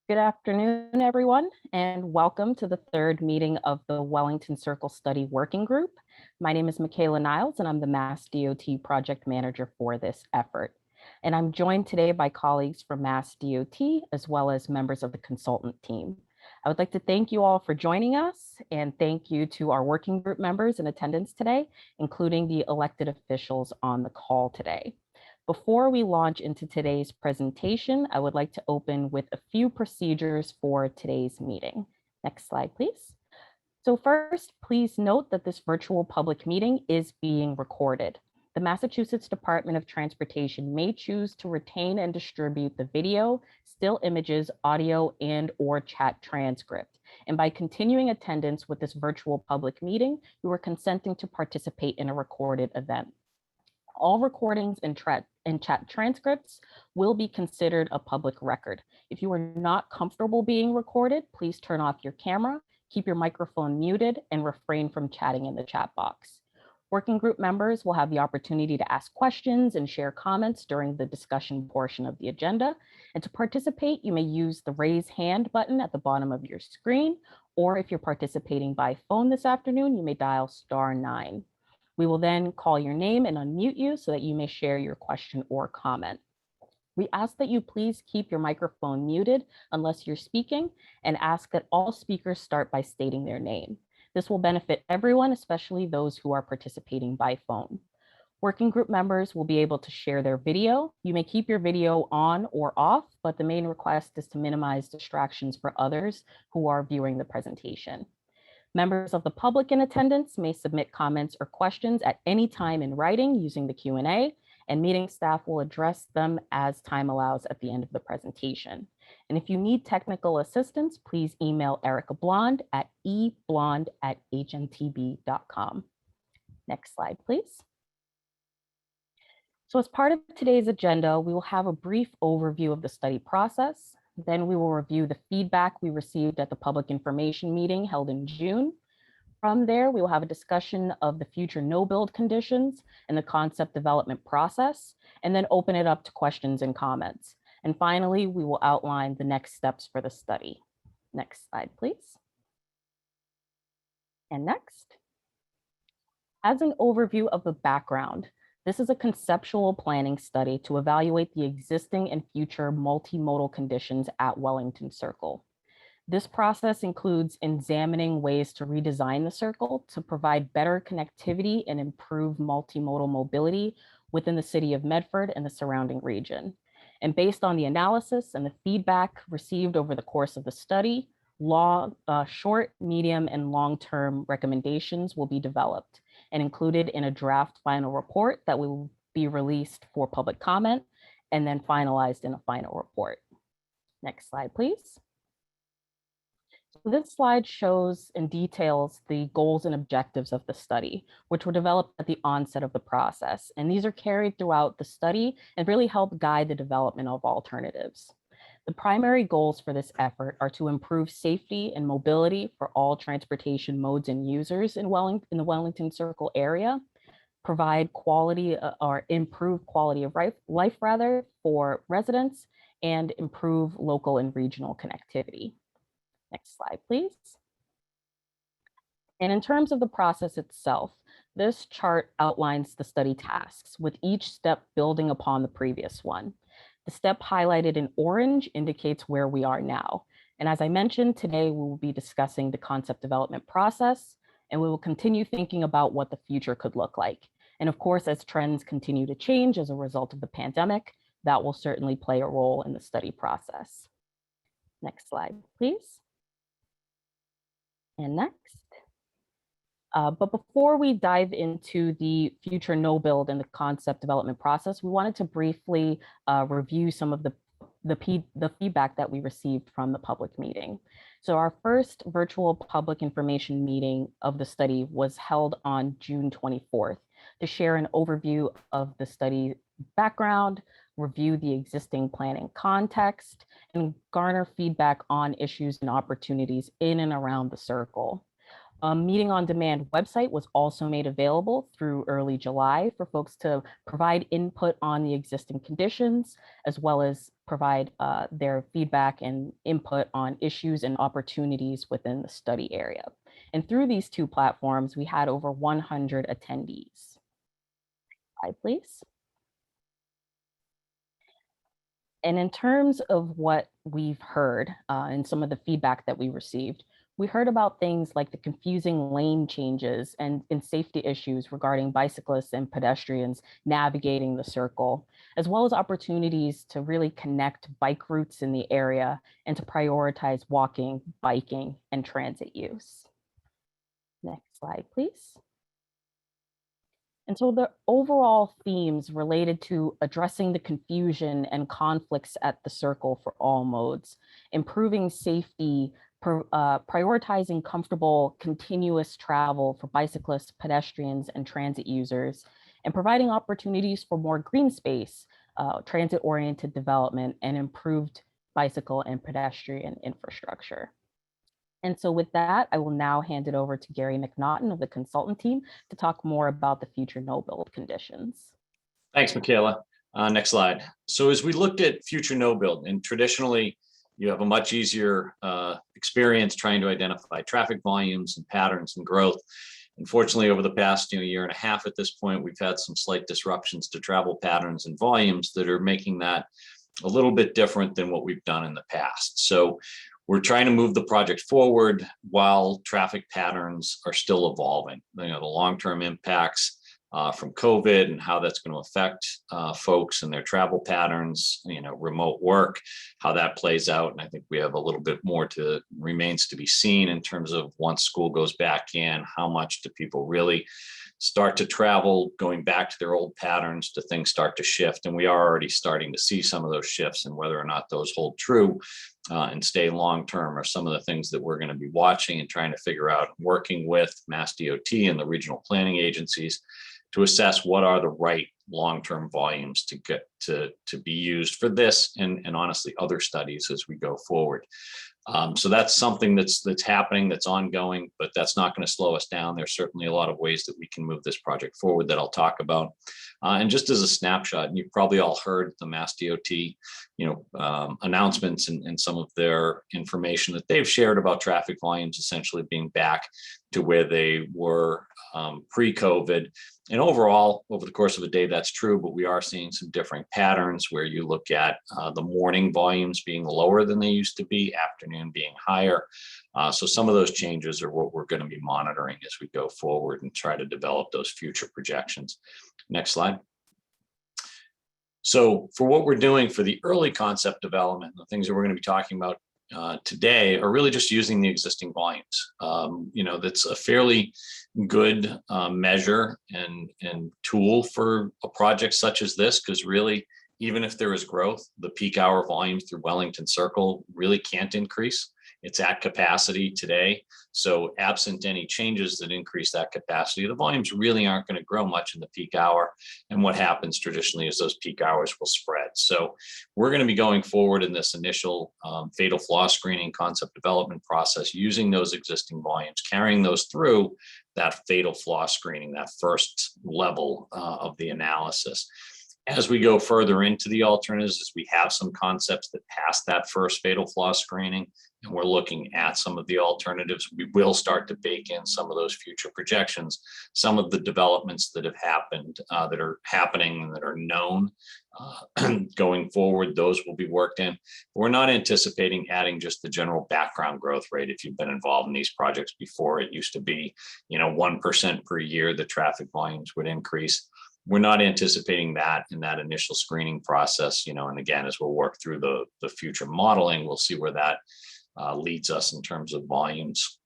Good afternoon, everyone, and welcome to the third meeting of the Wellington Circle Study Working Group. My name is Michaela Niles, and I'm the Mass DOT Project Manager for this effort. And I'm joined today by colleagues from Mass DOT, as well as members of the consultant team. I would like to thank you all for joining us, and thank you to our working group members in attendance today, including the elected officials on the call today. Before we launch into today's presentation, I would like to open with a few procedures for today's meeting. Next slide, please. So first, please note that this virtual public meeting is being recorded. The Massachusetts Department of Transportation may choose to retain and distribute the video, still images, audio, and/or chat transcript. And by continuing attendance with this virtual public meeting, you are consenting to participate in a recorded event. All recordings and chat transcripts will be considered a public record. If you are not comfortable being recorded, please turn off your camera, keep your microphone muted, and refrain from chatting in the chat box. Working group members will have the opportunity to ask questions and share comments during the discussion portion of the agenda. And to participate, you may use the raise hand button at the bottom of your screen, or if you're participating by phone this afternoon, you may dial *9. We will then call your name and unmute you so that you may share your question or comment. We ask that you please keep your microphone muted unless you're speaking, and ask that all speakers start by stating their name. This will benefit everyone, especially those who are participating by phone. Working group members will be able to share their video. You may keep your video on or off, but the main request is to minimize distractions for others who are viewing the presentation. Members of the public in attendance may submit comments or questions at any time in writing using the Q&A, and meeting staff will address them as time allows at the end of the presentation. And if you need technical assistance, please email Erica Blond at eblond@hntb.com. Next slide, please. So as part of today's agenda, we will have a brief overview of the study process. Then we will review the feedback we received at the public information meeting held in June. From there, we will have a discussion of the future no-build conditions and the concept development process, and then open it up to questions and comments. And finally, we will outline the next steps for the study. Next slide, please. And next. As an overview of the background, this is a conceptual planning study to evaluate the existing and future multimodal conditions at Wellington Circle. This process includes examining ways to redesign the circle to provide better connectivity and improve multimodal mobility within the city of Medford and the surrounding region. And based on the analysis and the feedback received over the course of the study, short, medium, and long-term recommendations will be developed and included in a draft final report that will be released for public comment and then finalized in a final report. Next slide, please. So this slide shows and details the goals and objectives of the study, which were developed at the onset of the process. And these are carried throughout the study and really help guide the development of alternatives. The primary goals for this effort are to improve safety and mobility for all transportation modes and users in the Wellington Circle area, provide quality or improve quality of life for residents, and improve local and regional connectivity. Next slide, please. And in terms of the process itself, this chart outlines the study tasks, with each step building upon the previous one. The step highlighted in orange indicates where we are now. And as I mentioned, today we will be discussing the concept development process, and we will continue thinking about what the future could look like. And of course, as trends continue to change as a result of the pandemic, that will certainly play a role in the study process. Next slide, please. And next. But before we dive into the future no-build and the concept development process, we wanted to briefly review some of the feedback that we received from the public meeting. So our first virtual public information meeting of the study was held on June 24th to share an overview of the study background, review the existing planning context, and garner feedback on issues and opportunities in and around the circle. A meeting on demand website was also made available through early July for folks to provide input on the existing conditions, as well as provide their feedback and input on issues and opportunities within the study area. And through these two platforms, we had over 100 attendees. Slide, please. And in terms of what we've heard and some of the feedback that we received, we heard about things like the confusing lane changes and safety issues regarding bicyclists and pedestrians navigating the circle, as well as opportunities to really connect bike routes in the area and to prioritize walking, biking, and transit use. Next slide, please. And so the overall themes related to addressing the confusion and conflicts at the circle for all modes, improving safety, prioritizing comfortable continuous travel for bicyclists, pedestrians, and transit users, and providing opportunities for more green space, transit-oriented development, and improved bicycle and pedestrian infrastructure. And so with that, I will now hand it over to Gary McNaughton of the consultant team to talk more about the future no-build conditions. Thanks, Michaela. Next slide. So as we looked at future no-build, and traditionally, you have a much easier experience trying to identify traffic volumes and patterns and growth. Unfortunately, over the past year and a half at this point, we've had some slight disruptions to travel patterns and volumes that are making that a little bit different than what we've done in the past. So we're trying to move the project forward while traffic patterns are still evolving. The long-term impacts from COVID and how that's going to affect folks and their travel patterns, remote work, how that plays out. And I think we have a little bit more remains to be seen in terms of once school goes back in, how much do people really start to travel, going back to their old patterns, do things start to shift? And we are already starting to see some of those shifts, and whether or not those hold true and stay long-term are some of the things that we're going to be watching and trying to figure out, working with Mass DOT and the regional planning agencies to assess what are the right long-term volumes to get to be used for this and honestly other studies as we go forward. So that's something that's happening, that's ongoing, but that's not going to slow us down. There's certainly a lot of ways that we can move this project forward that I'll talk about. And just as a snapshot, and you've probably all heard the Mass DOT, announcements and some of their information that they've shared about traffic volumes essentially being back to where they were pre-COVID. And overall, over the course of a day, that's true, but we are seeing some different patterns where you look at the morning volumes being lower than they used to be, afternoon being higher. So some of those changes are what we're going to be monitoring as we go forward and try to develop those future projections. Next slide. So for what we're doing for the early concept development, the things that we're going to be talking about today are really just using the existing volumes. That's a fairly good measure and tool for a project such as this, because really, even if there is growth, the peak hour volumes through Wellington Circle really can't increase. It's at capacity today. So absent any changes that increase that capacity, the volumes really aren't going to grow much in the peak hour. And what happens traditionally is those peak hours will spread. So we're going to be going forward in this initial fatal flaw screening concept development process, using those existing volumes, carrying those through that fatal flaw screening, that first level of the analysis. As we go further into the alternatives, as we have some concepts that pass that first fatal flaw screening, and we're looking at some of the alternatives, we will start to bake in some of those future projections, some of the developments that have happened, that are happening and that are known going forward. Those will be worked in. We're not anticipating adding just the general background growth rate. If you've been involved in these projects before, it used to be 1% per year the traffic volumes would increase. We're not anticipating that in that initial screening process, and again, as we'll work through the future modeling, we'll see where that leads us in terms of volumes.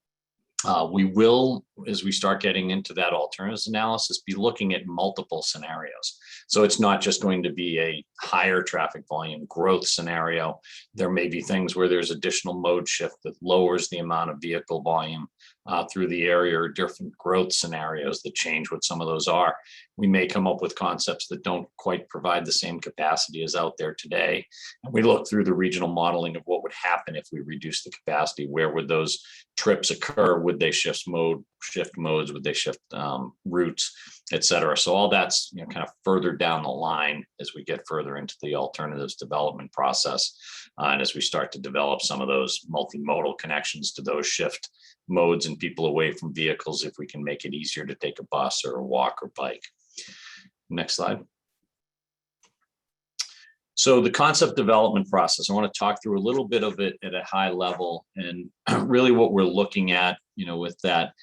We will, as we start getting into that alternatives analysis, be looking at multiple scenarios. So it's not just going to be a higher traffic volume growth scenario. There may be things where there's additional mode shift that lowers the amount of vehicle volume through the area, or different growth scenarios that change what some of those are. We may come up with concepts that don't quite provide the same capacity as out there today. And we look through the regional modeling of what would happen if we reduce the capacity. Where would those trips occur? Would they shift modes? Would they shift routes, et cetera? So all that's kind of further down the line as we get further into the alternatives development process, and as we start to develop some of those multimodal connections to those shift modes and people away from vehicles, if we can make it easier to take a bus or a walk or bike. Next slide. So the concept development process, I want to talk through a little bit of it at a high level, and really what we're looking at, with that,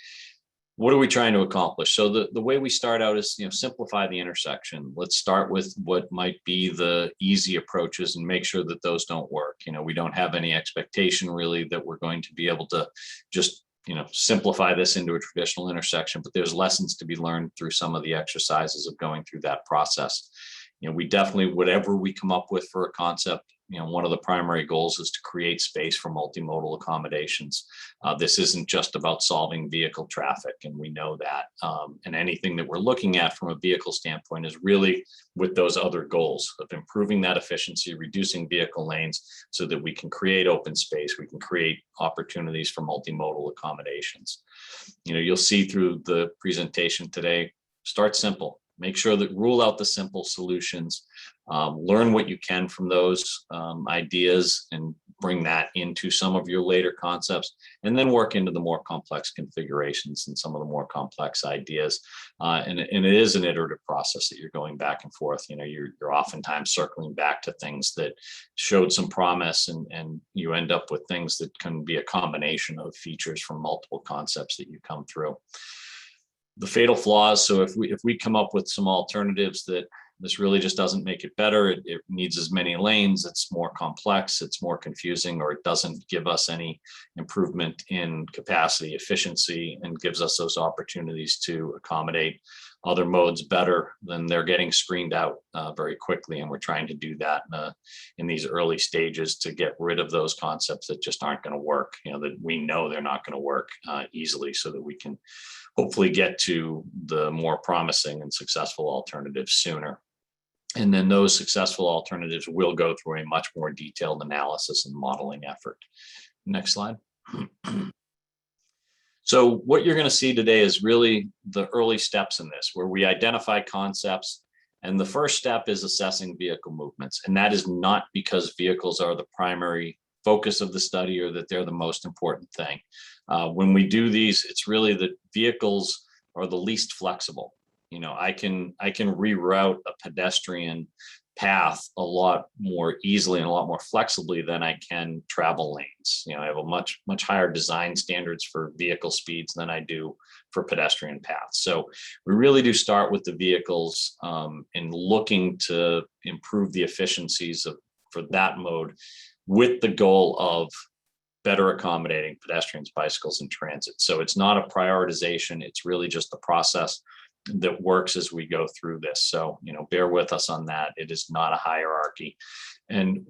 what are we trying to accomplish? So the way we start out is, simplify the intersection. Let's start with what might be the easy approaches and make sure that those don't work. We don't have any expectation really that we're going to be able to just simplify this into a traditional intersection, but there's lessons to be learned through some of the exercises of going through that process. We definitely, whatever we come up with for a concept, one of the primary goals is to create space for multimodal accommodations. This isn't just about solving vehicle traffic, and we know that. And anything that we're looking at from a vehicle standpoint is really with those other goals of improving that efficiency, reducing vehicle lanes so that we can create open space, we can create opportunities for multimodal accommodations. You'll see through the presentation today, start simple. Make sure that rule out the simple solutions, learn what you can from those ideas and bring that into some of your later concepts, and then work into the more complex configurations and some of the more complex ideas. And it is an iterative process that you're going back and forth. You're oftentimes circling back to things that showed some promise, and you end up with things that can be a combination of features from multiple concepts that you come through. The fatal flaws. So if we come up with some alternatives that this really just doesn't make it better, it needs as many lanes, it's more complex, it's more confusing, or it doesn't give us any improvement in capacity, efficiency, and gives us those opportunities to accommodate other modes better, then they're getting screened out very quickly. And we're trying to do that in these early stages to get rid of those concepts that just aren't going to work, that we know they're not going to work easily, so that we can hopefully get to the more promising and successful alternatives sooner. And then those successful alternatives will go through a much more detailed analysis and modeling effort. Next slide. So what you're going to see today is really the early steps in this, where we identify concepts. And the first step is assessing vehicle movements. And that is not because vehicles are the primary focus of the study or that they're the most important thing. When we do these, it's really that vehicles are the least flexible. I can reroute a pedestrian path a lot more easily and a lot more flexibly than I can travel lanes. I have a much higher design standards for vehicle speeds than I do for pedestrian paths. So we really do start with the vehicles and looking to improve the efficiencies for that mode, with the goal of better accommodating pedestrians, bicycles, and transit. So it's not a prioritization, it's really just the process that works as we go through this. So, bear with us on that. It is not a hierarchy. And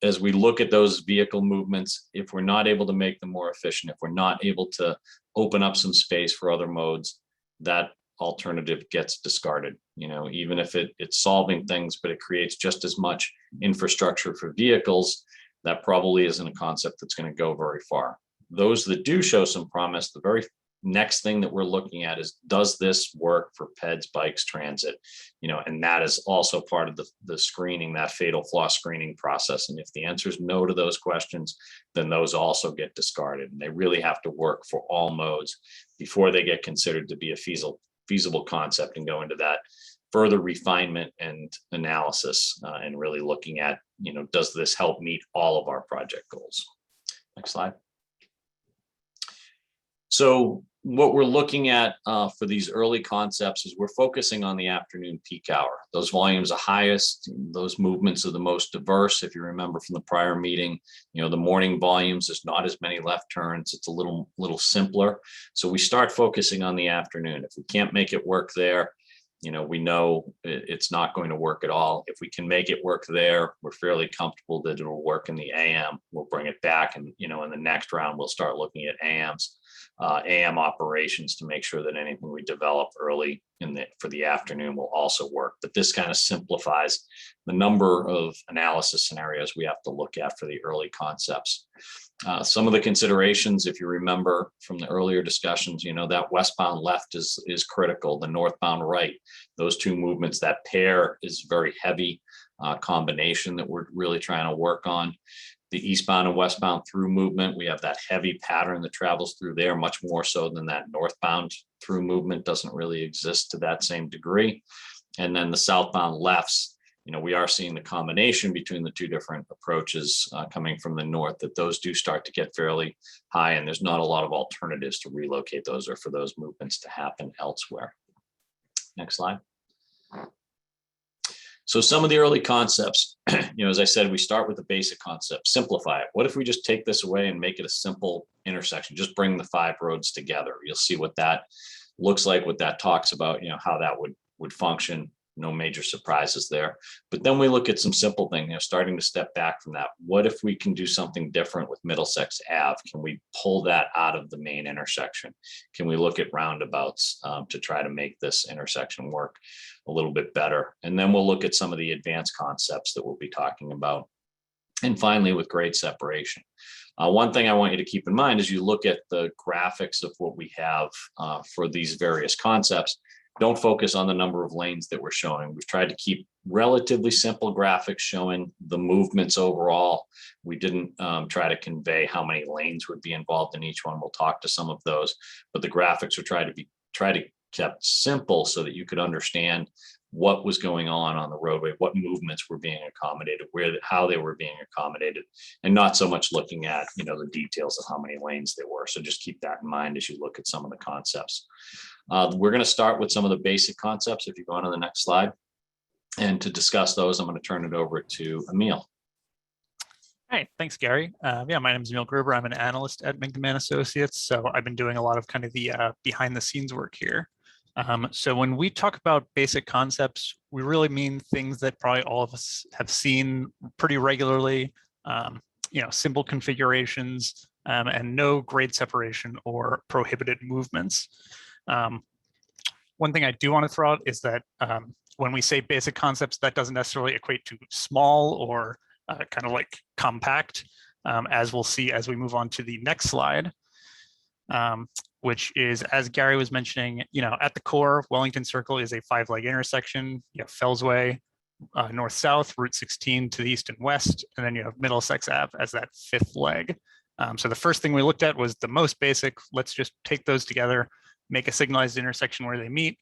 as we look at those vehicle movements, if we're not able to make them more efficient, if we're not able to open up some space for other modes, that alternative gets discarded. Even if it's solving things, but it creates just as much infrastructure for vehicles, that probably isn't a concept that's going to go very far. Those that do show some promise, the very next thing that we're looking at is, does this work for peds, bikes, transit? And that is also part of the screening, that fatal flaw screening process. And if the answer is no to those questions, then those also get discarded. And they really have to work for all modes before they get considered to be a feasible concept and go into that further refinement and analysis, and really looking at, does this help meet all of our project goals? Next slide. So what we're looking at for these early concepts is we're focusing on the afternoon peak hour. Those volumes are highest, those movements are the most diverse. If you remember from the prior meeting, the morning volumes, there's not as many left turns. It's a little simpler. So we start focusing on the afternoon. If we can't make it work there, we know it's not going to work at all. If we can make it work there, we're fairly comfortable that it'll work in the AM. We'll bring it back, and in the next round, we'll start looking at AM operations to make sure that anything we develop early for the afternoon will also work. But this kind of simplifies the number of analysis scenarios we have to look at for the early concepts. Some of the considerations, if you remember from the earlier discussions, that westbound left is critical, the northbound right, those two movements, that pair is very heavy combination that we're really trying to work on. The eastbound and westbound through movement, we have that heavy pattern that travels through there, much more so than that northbound through movement doesn't really exist to that same degree. And then the southbound lefts, we are seeing the combination between the two different approaches coming from the north, that those do start to get fairly high, and there's not a lot of alternatives to relocate those or for those movements to happen elsewhere. Next slide. So some of the early concepts, as I said, we start with the basic concept, simplify it. What if we just take this away and make it a simple intersection? Just bring the 5 roads together. You'll see what that looks like, what that talks about, how that would function. No major surprises there. But then we look at some simple things, starting to step back from that. What if we can do something different with Middlesex Ave? Can we pull that out of the main intersection? Can we look at roundabouts to try to make this intersection work a little bit better? And then we'll look at some of the advanced concepts that we'll be talking about. And finally, with grade separation. One thing I want you to keep in mind as you look at the graphics of what we have for these various concepts, don't focus on the number of lanes that we're showing. We've tried to keep relatively simple graphics showing the movements overall. We didn't try to convey how many lanes would be involved in each one. We'll talk to some of those, but the graphics are try to kept simple so that you could understand what was going on the roadway, what movements were being accommodated, how they were being accommodated, and not so much looking at the details of how many lanes there were. So just keep that in mind as you look at some of the concepts. We're going to start with some of the basic concepts. If you go on to the next slide, and to discuss those, I'm going to turn it over to Emil. Hi, thanks, Gary. My name is Emil Gruber. I'm an analyst at McNamara Associates. So I've been doing a lot of kind of the behind the scenes work here. So when we talk about basic concepts, we really mean things that probably all of us have seen pretty regularly, simple configurations and no grade separation or prohibited movements. One thing I do want to throw out is that when we say basic concepts, that doesn't necessarily equate to small or kind of like compact, as we'll see as we move on to the next slide. Which is, as Gary was mentioning, at the core, Wellington Circle is a 5-leg intersection. You have Fellsway, north-south, Route 16 to the east and west, and then you have Middlesex Ave as that 5th leg. So the first thing we looked at was the most basic. Let's just take those together, make a signalized intersection where they meet.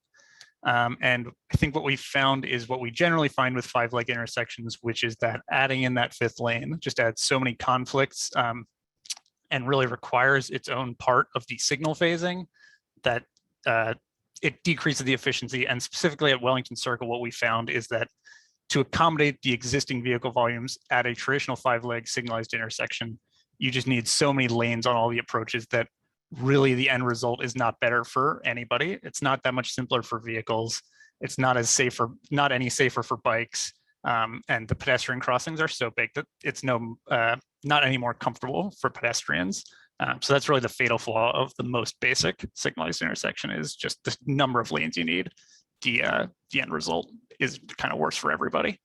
And I think what we found is what we generally find with 5-leg intersections, which is that adding in that 5th lane just adds so many conflicts and really requires its own part of the signal phasing that it decreases the efficiency. And specifically at Wellington Circle, what we found is that to accommodate the existing vehicle volumes at a traditional 5-leg signalized intersection, you just need so many lanes on all the approaches that really the end result is not better for anybody. It's not that much simpler for vehicles. It's not any safer for bikes. And the pedestrian crossings are so big that it's not any more comfortable for pedestrians. So that's really the fatal flaw of the most basic signalized intersection, is just the number of lanes you need. The end result is kind of worse for everybody.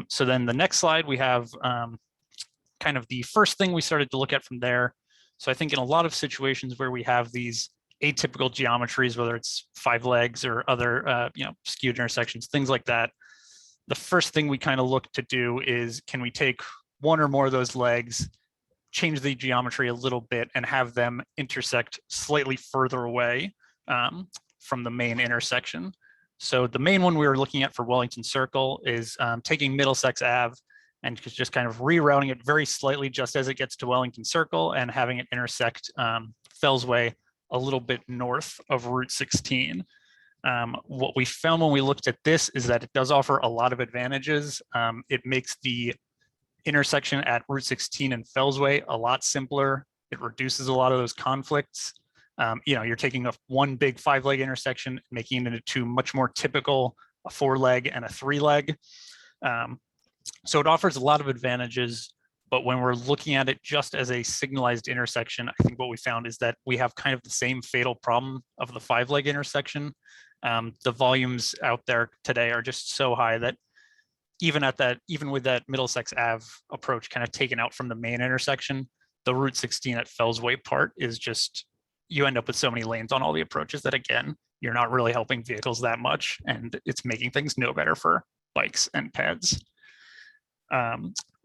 So then the next slide, we have kind of the first thing we started to look at from there. So I think in a lot of situations where we have these atypical geometries, whether it's 5 legs or other skewed intersections, things like that, the first thing we kind of look to do is, can we take one or more of those legs, change the geometry a little bit, and have them intersect slightly further away from the main intersection? So the main one we were looking at for Wellington Circle is taking Middlesex Ave and just kind of rerouting it very slightly just as it gets to Wellington Circle and having it intersect Fellsway a little bit north of Route 16. What we found when we looked at this is that it does offer a lot of advantages. It makes the intersection at Route 16 and Fellsway a lot simpler. It reduces a lot of those conflicts. You're taking one big 5-leg intersection and making it into two much more typical, a 4-leg and a 3-leg. So it offers a lot of advantages, but when we're looking at it just as a signalized intersection, I think what we found is that we have kind of the same fatal problem of the 5-leg intersection. The volumes out there today are just so high that even with that Middlesex Ave approach kind of taken out from the main intersection, the Route 16 at Fellsway part is just, you end up with so many lanes on all the approaches that, again, you're not really helping vehicles that much, and it's making things no better for bikes and peds.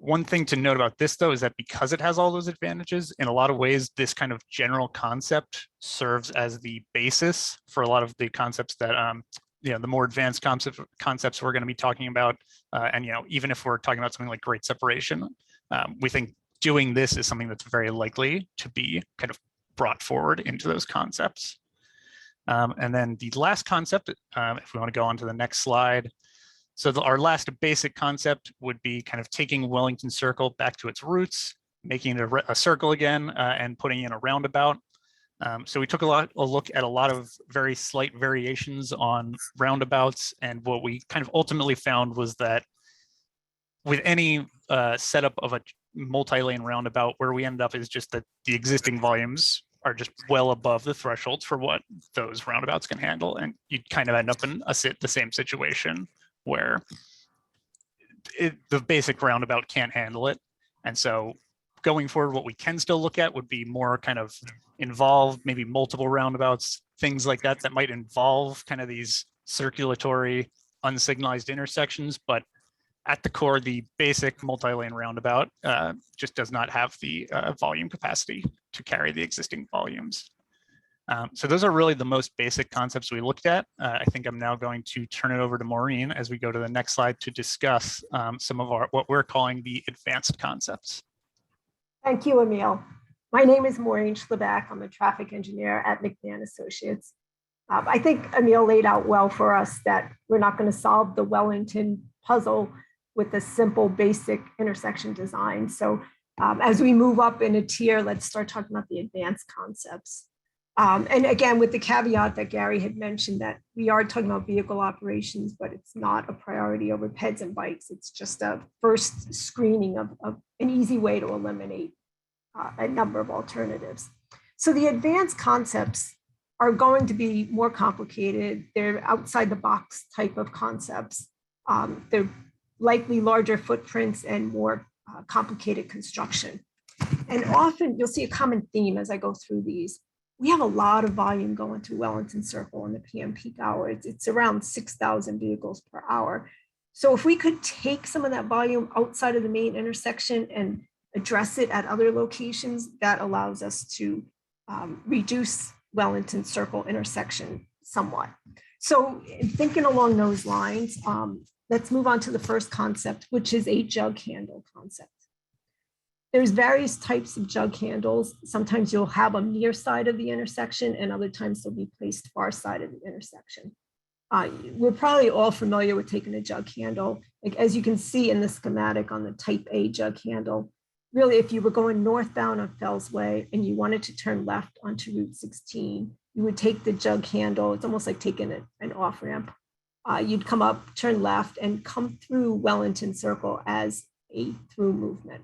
One thing to note about this, though, is that because it has all those advantages, in a lot of ways, this kind of general concept serves as the basis for a lot of the concepts that, the more advanced concepts we're going to be talking about. And, even if we're talking about something like great separation, we think doing this is something that's very likely to be kind of brought forward into those concepts. And then the last concept, if we want to go on to the next slide. So our last basic concept would be kind of taking Wellington Circle back to its roots, making it a circle again, and putting in a roundabout. So we took a look at a lot of very slight variations on roundabouts, and what we kind of ultimately found was that with any setup of a multi-lane roundabout, where we end up is just that the existing volumes are just well above the thresholds for what those roundabouts can handle, and you'd kind of end up in the same situation where the basic roundabout can't handle it. And so going forward, what we can still look at would be more kind of involved, maybe multiple roundabouts, things like that, that might involve kind of these circulatory, unsignalized intersections. But at the core, the basic multi-lane roundabout just does not have the volume capacity to carry the existing volumes. So those are really the most basic concepts we looked at. I think I'm now going to turn it over to Maureen as we go to the next slide to discuss some of what we're calling the advanced concepts. Thank you, Emil. My name is Maureen Schleback. I'm a traffic engineer at McMahon Associates. I think Emil laid out well for us that we're not going to solve the Wellington puzzle with a simple basic intersection design. So as we move up in a tier, let's start talking about the advanced concepts. And again, with the caveat that Gary had mentioned that we are talking about vehicle operations, but it's not a priority over peds and bikes. It's just a first screening of an easy way to eliminate a number of alternatives. So the advanced concepts are going to be more complicated. They're outside the box type of concepts. They're likely larger footprints and more complicated construction. And often you'll see a common theme as I go through these. We have a lot of volume going through Wellington Circle in the PM peak hour. It's around 6,000 vehicles per hour. So if we could take some of that volume outside of the main intersection and address it at other locations, that allows us to reduce Wellington Circle intersection somewhat. So thinking along those lines, let's move on to the first concept, which is a jug handle concept. There's various types of jug handles. Sometimes you'll have them near side of the intersection, and other times they'll be placed far side of the intersection. We're probably all familiar with taking a jug handle. Like, as you can see in the schematic on the type A jug handle, really, if you were going northbound on Fellsway and you wanted to turn left onto Route 16, you would take the jug handle. It's almost like taking an off ramp. You'd come up, turn left, and come through Wellington Circle as a through movement.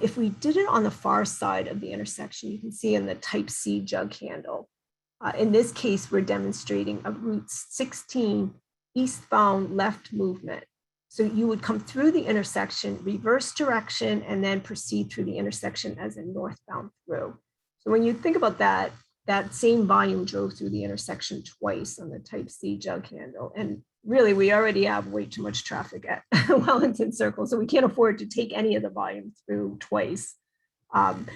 If we did it on the far side of the intersection, you can see in the type C jug handle. In this case, we're demonstrating a Route 16 eastbound left movement. So you would come through the intersection, reverse direction, and then proceed through the intersection as a northbound through. So when you think about that, that same volume drove through the intersection twice on the type C jug handle. And really, we already have way too much traffic at Wellington Circle, so we can't afford to take any of the volume through twice.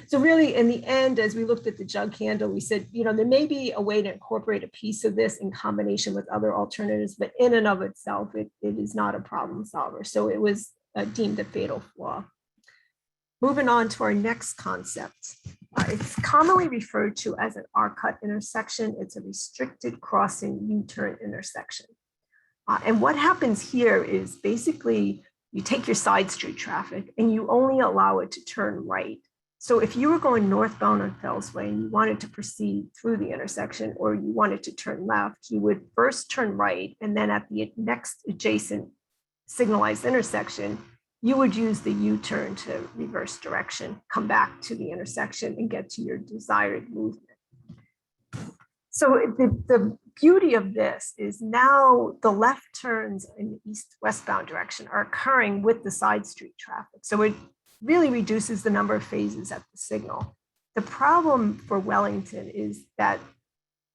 So really, in the end, as we looked at the jug handle, we said, there may be a way to incorporate a piece of this in combination with other alternatives, but in and of itself, it is not a problem solver. So it was deemed a fatal flaw. Moving on to our next concept. It's commonly referred to as an RCUT intersection. It's a restricted crossing U-turn intersection. And what happens here is basically you take your side street traffic and you only allow it to turn right So if you were going northbound on Fellsway and you wanted to proceed through the intersection, or you wanted to turn left, you would first turn right, and then at the next adjacent signalized intersection, you would use the U-turn to reverse direction, come back to the intersection and get to your desired movement. So the beauty of this is now the left turns in the east-westbound direction are occurring with the side street traffic. So it really reduces the number of phases at the signal. The problem for Wellington is that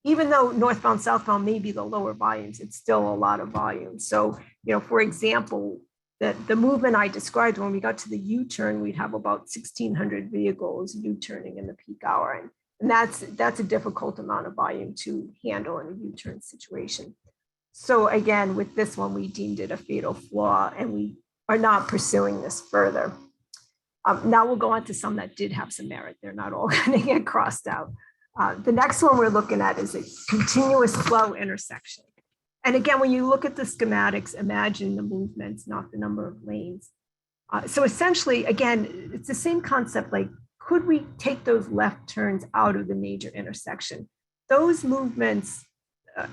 even though northbound, southbound may be the lower volumes, it's still a lot of volume. So, for example, the movement I described, when we got to the U-turn, we'd have about 1,600 vehicles U-turning in the peak hour. And that's a difficult amount of volume to handle in a U-turn situation. So again, with this one, we deemed it a fatal flaw, and we are not pursuing this further. Now we'll go on to some that did have some merit. They're not all going to get crossed out. The next one we're looking at is a continuous flow intersection. And again, when you look at the schematics, imagine the movements, not the number of lanes. So essentially, again, it's the same concept, like, could we take those left turns out of the major intersection? Those movements,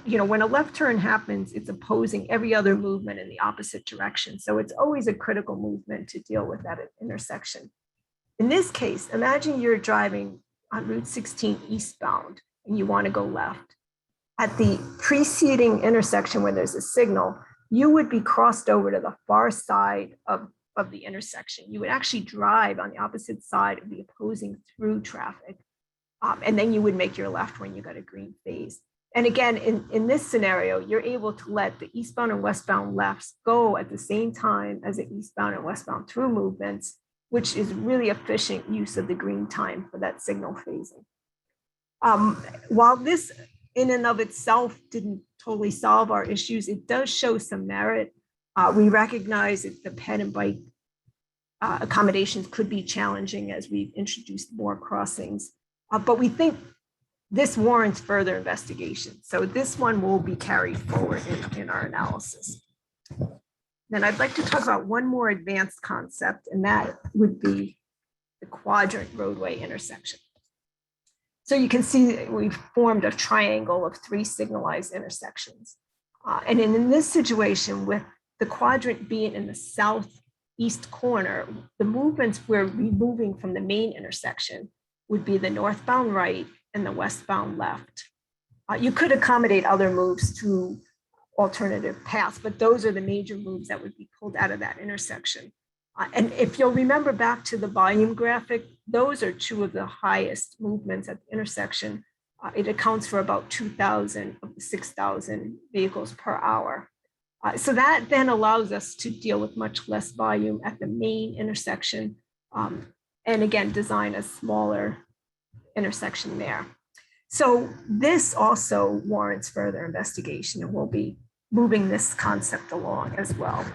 when a left turn happens, it's opposing every other movement in the opposite direction. So it's always a critical movement to deal with that intersection. In this case, imagine you're driving on Route 16 eastbound and you want to go left. At the preceding intersection where there's a signal, you would be crossed over to the far side of the intersection. You would actually drive on the opposite side of the opposing through traffic. And then you would make your left when you got a green phase. And again, in this scenario, you're able to let the eastbound and westbound lefts go at the same time as the eastbound and westbound through movements, which is really efficient use of the green time for that signal phasing. While this in and of itself didn't totally solve our issues, it does show some merit. We recognize that the ped and bike accommodations could be challenging as we've introduced more crossings, but we think this warrants further investigation. So this one will be carried forward in our analysis. Then I'd like to talk about one more advanced concept, and that would be the quadrant roadway intersection. So you can see we've formed a triangle of 3 signalized intersections. And in this situation, with the quadrant being in the southeast corner, the movements we're removing from the main intersection would be the northbound right and the westbound left. You could accommodate other moves through alternative paths, but those are the major moves that would be pulled out of that intersection. And if you'll remember back to the volume graphic, those are 2 of the highest movements at the intersection. It accounts for about 2,000 of the 6,000 vehicles per hour. So that then allows us to deal with much less volume at the main intersection, and again, design a smaller intersection there. So this also warrants further investigation, and we'll be moving this concept along as well.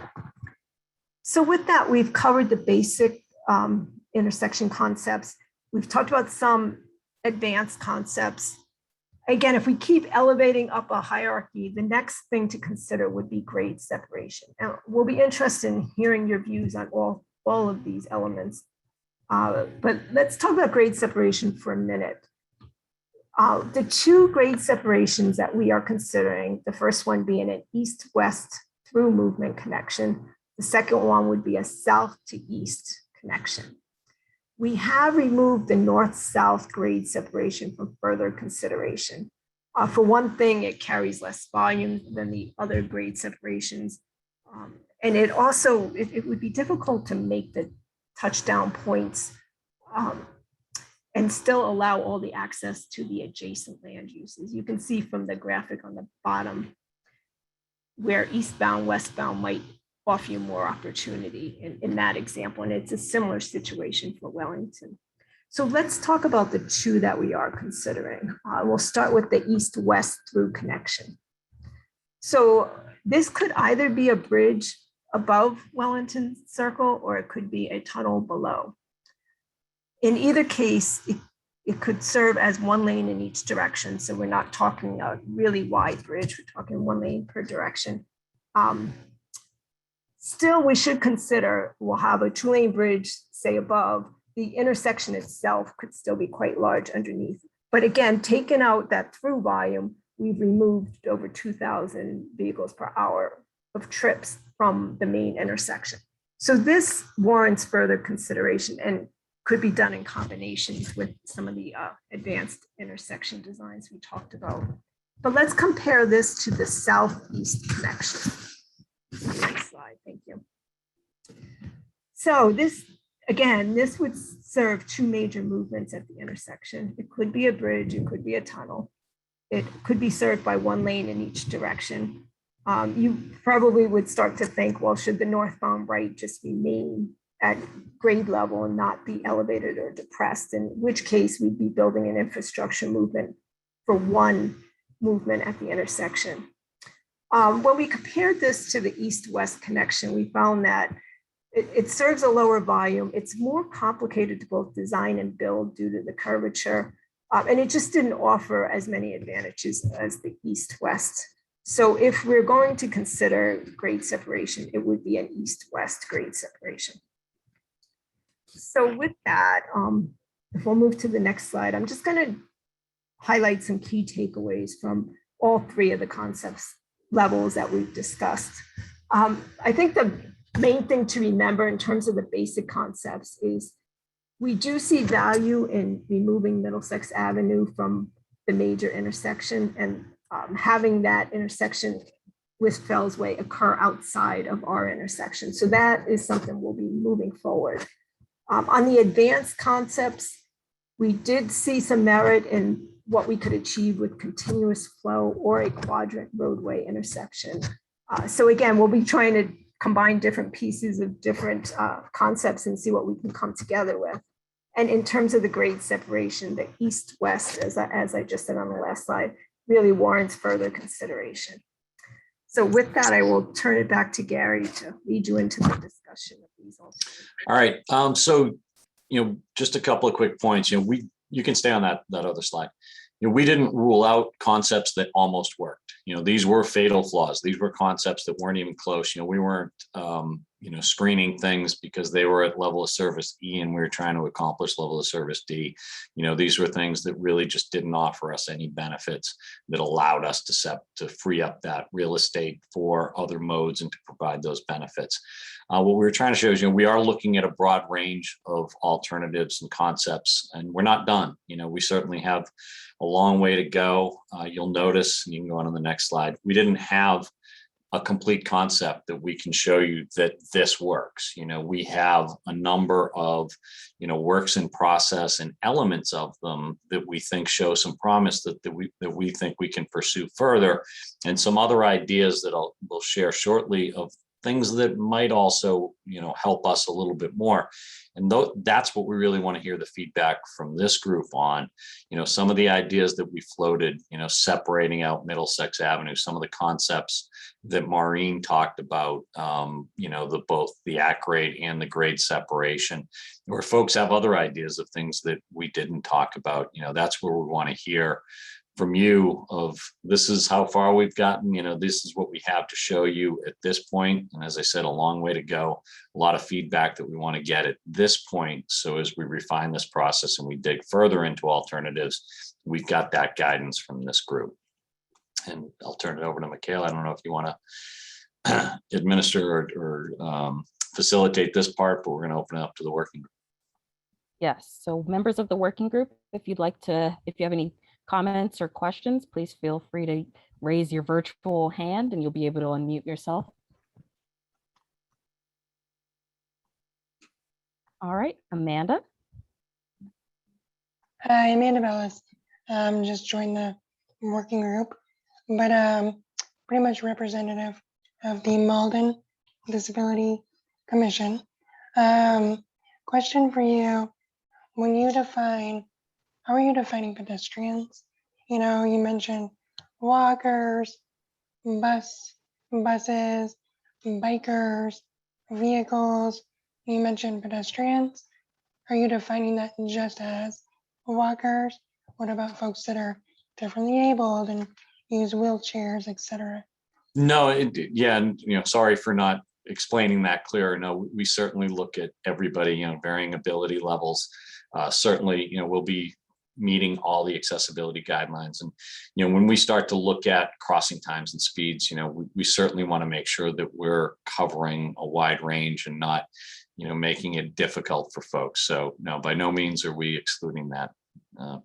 So with that, we've covered the basic intersection concepts. We've talked about some advanced concepts. Again, if we keep elevating up a hierarchy, the next thing to consider would be grade separation. And we'll be interested in hearing your views on all of these elements. But let's talk about grade separation for a minute. The 2 grade separations that we are considering, the first one being an east-west through movement connection. The second one would be a south to east connection. We have removed the north-south grade separation from further consideration. For one thing, it carries less volume than the other grade separations. And it also, it would be difficult to make the touchdown points and still allow all the access to the adjacent land uses. You can see from the graphic on the bottom where eastbound, westbound might offer you more opportunity in that example. And it's a similar situation for Wellington. So let's talk about the 2 that we are considering. We'll start with the east-west through connection. So this could either be a bridge above Wellington Circle, or it could be a tunnel below. In either case, it could serve as 1 lane in each direction. So we're not talking a really wide bridge, we're talking 1 lane per direction. Still, we should consider we'll have a 2-lane bridge, say above, the intersection itself could still be quite large underneath. But again, taking out that through volume, we've removed over 2,000 vehicles per hour of trips from the main intersection. So this warrants further consideration and could be done in combinations with some of the advanced intersection designs we talked about. But let's compare this to the southeast connection. Next slide, thank you. So this, again, this would serve two major movements at the intersection. It could be a bridge, it could be a tunnel. It could be served by one lane in each direction. You probably would start to think, well, should the northbound right just remain at grade level and not be elevated or depressed, in which case we'd be building an infrastructure movement for one movement at the intersection. When we compared this to the east-west connection, we found that it serves a lower volume. It's more complicated to both design and build due to the curvature, and it just didn't offer as many advantages as the east-west. So if we're going to consider grade separation, it would be an east-west grade separation. So with that, if we'll move to the next slide, I'm just going to highlight some key takeaways from all three of the concepts levels that we've discussed. I think the main thing to remember in terms of the basic concepts is we do see value in removing Middlesex Avenue from the major intersection and having that intersection with Fellsway occur outside of our intersection. So that is something we'll be moving forward. On the advanced concepts, we did see some merit in what we could achieve with continuous flow or a quadrant roadway intersection. So again, we'll be trying to combine different pieces of different concepts and see what we can come together with. And in terms of the grade separation, the east-west, as I just said on the last slide, really warrants further consideration. So with that, I will turn it back to Gary to lead you into the discussion of these alternatives. All right. So, just a couple of quick points. You can stay on that other slide. We didn't rule out concepts that almost worked. These were fatal flaws. These were concepts that weren't even close. We weren't, screening things because they were at level of service E and we were trying to accomplish level of service D. These were things that really just didn't offer us any benefits that allowed us to free up that real estate for other modes and to provide those benefits. What we were trying to show is, we are looking at a broad range of alternatives and concepts, and we're not done. We certainly have a long way to go. You'll notice, and you can go on to the next slide, we didn't have a complete concept that we can show you that this works. We have a number of, works in process and elements of them that we think show some promise that we think we can pursue further, and some other ideas that we'll share shortly of things that might also, help us a little bit more. And that's what we really want to hear the feedback from this group on, some of the ideas that we floated, separating out Middlesex Avenue, some of the concepts that Maureen talked about, both the at-grade and the grade separation, where folks have other ideas of things that we didn't talk about. That's where we want to hear from you of, this is how far we've gotten, this is what we have to show you at this point. And as I said, a long way to go, a lot of feedback that we want to get at this point. So as we refine this process and we dig further into alternatives, we've got that guidance from this group. And I'll turn it over to Michaela. I don't know if you want to administer or facilitate this part, but we're going to open it up to the working group. Yes, so members of the working group, if you have any comments or questions, please feel free to raise your virtual hand and you'll be able to unmute yourself. All right, Amanda. Hi, Amanda Bellis. Just joined the working group, but pretty much representative of the Malden Disability Commission. Question for you, when you define, how are you defining pedestrians? You mentioned walkers, buses, bikers, vehicles. You mentioned pedestrians. Are you defining that just as walkers? What about folks that are differently abled and use wheelchairs, etc.? No, sorry for not explaining that clearer, no, we certainly look at everybody, varying ability levels. Certainly, we'll be meeting all the accessibility guidelines. And, when we start to look at crossing times and speeds, we certainly want to make sure that we're covering a wide range and not, making it difficult for folks. So no, by no means are we excluding that,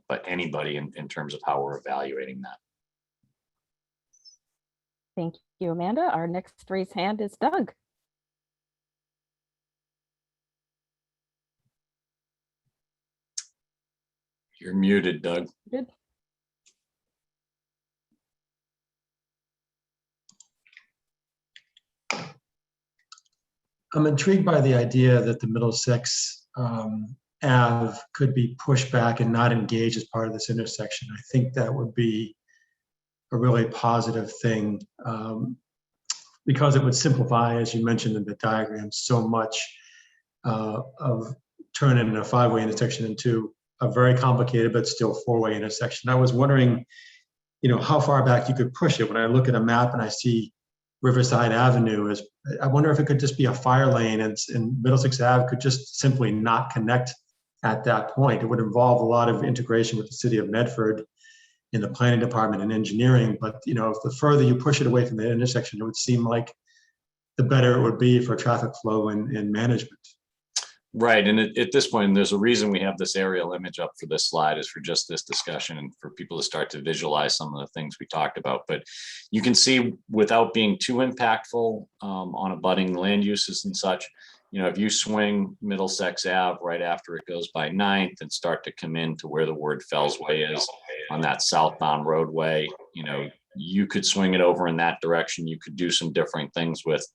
but anybody in terms of how we're evaluating that. Thank you, Amanda. Our next raised hand is Doug. You're muted, Doug. Good. I'm intrigued by the idea that the Middlesex Ave could be pushed back and not engage as part of this intersection. I think that would be a really positive thing because it would simplify, as you mentioned in the diagram, so much of turning a 5-way intersection into a very complicated but still 4-way intersection. I was wondering, how far back you could push it. When I look at a map and I see Riverside Avenue, I wonder if it could just be a fire lane and Middlesex Ave could just simply not connect at that point. It would involve a lot of integration with the city of Medford in the planning department and engineering. But, if the further you push it away from the intersection, it would seem like the better it would be for traffic flow and management. Right. And at this point, there's a reason we have this aerial image up for this slide is for just this discussion and for people to start to visualize some of the things we talked about. But you can see without being too impactful on abutting land uses and such, if you swing Middlesex Ave right after it goes by 9th and start to come into where the word Fellsway is on that southbound roadway, you could swing it over in that direction. You could do some different things with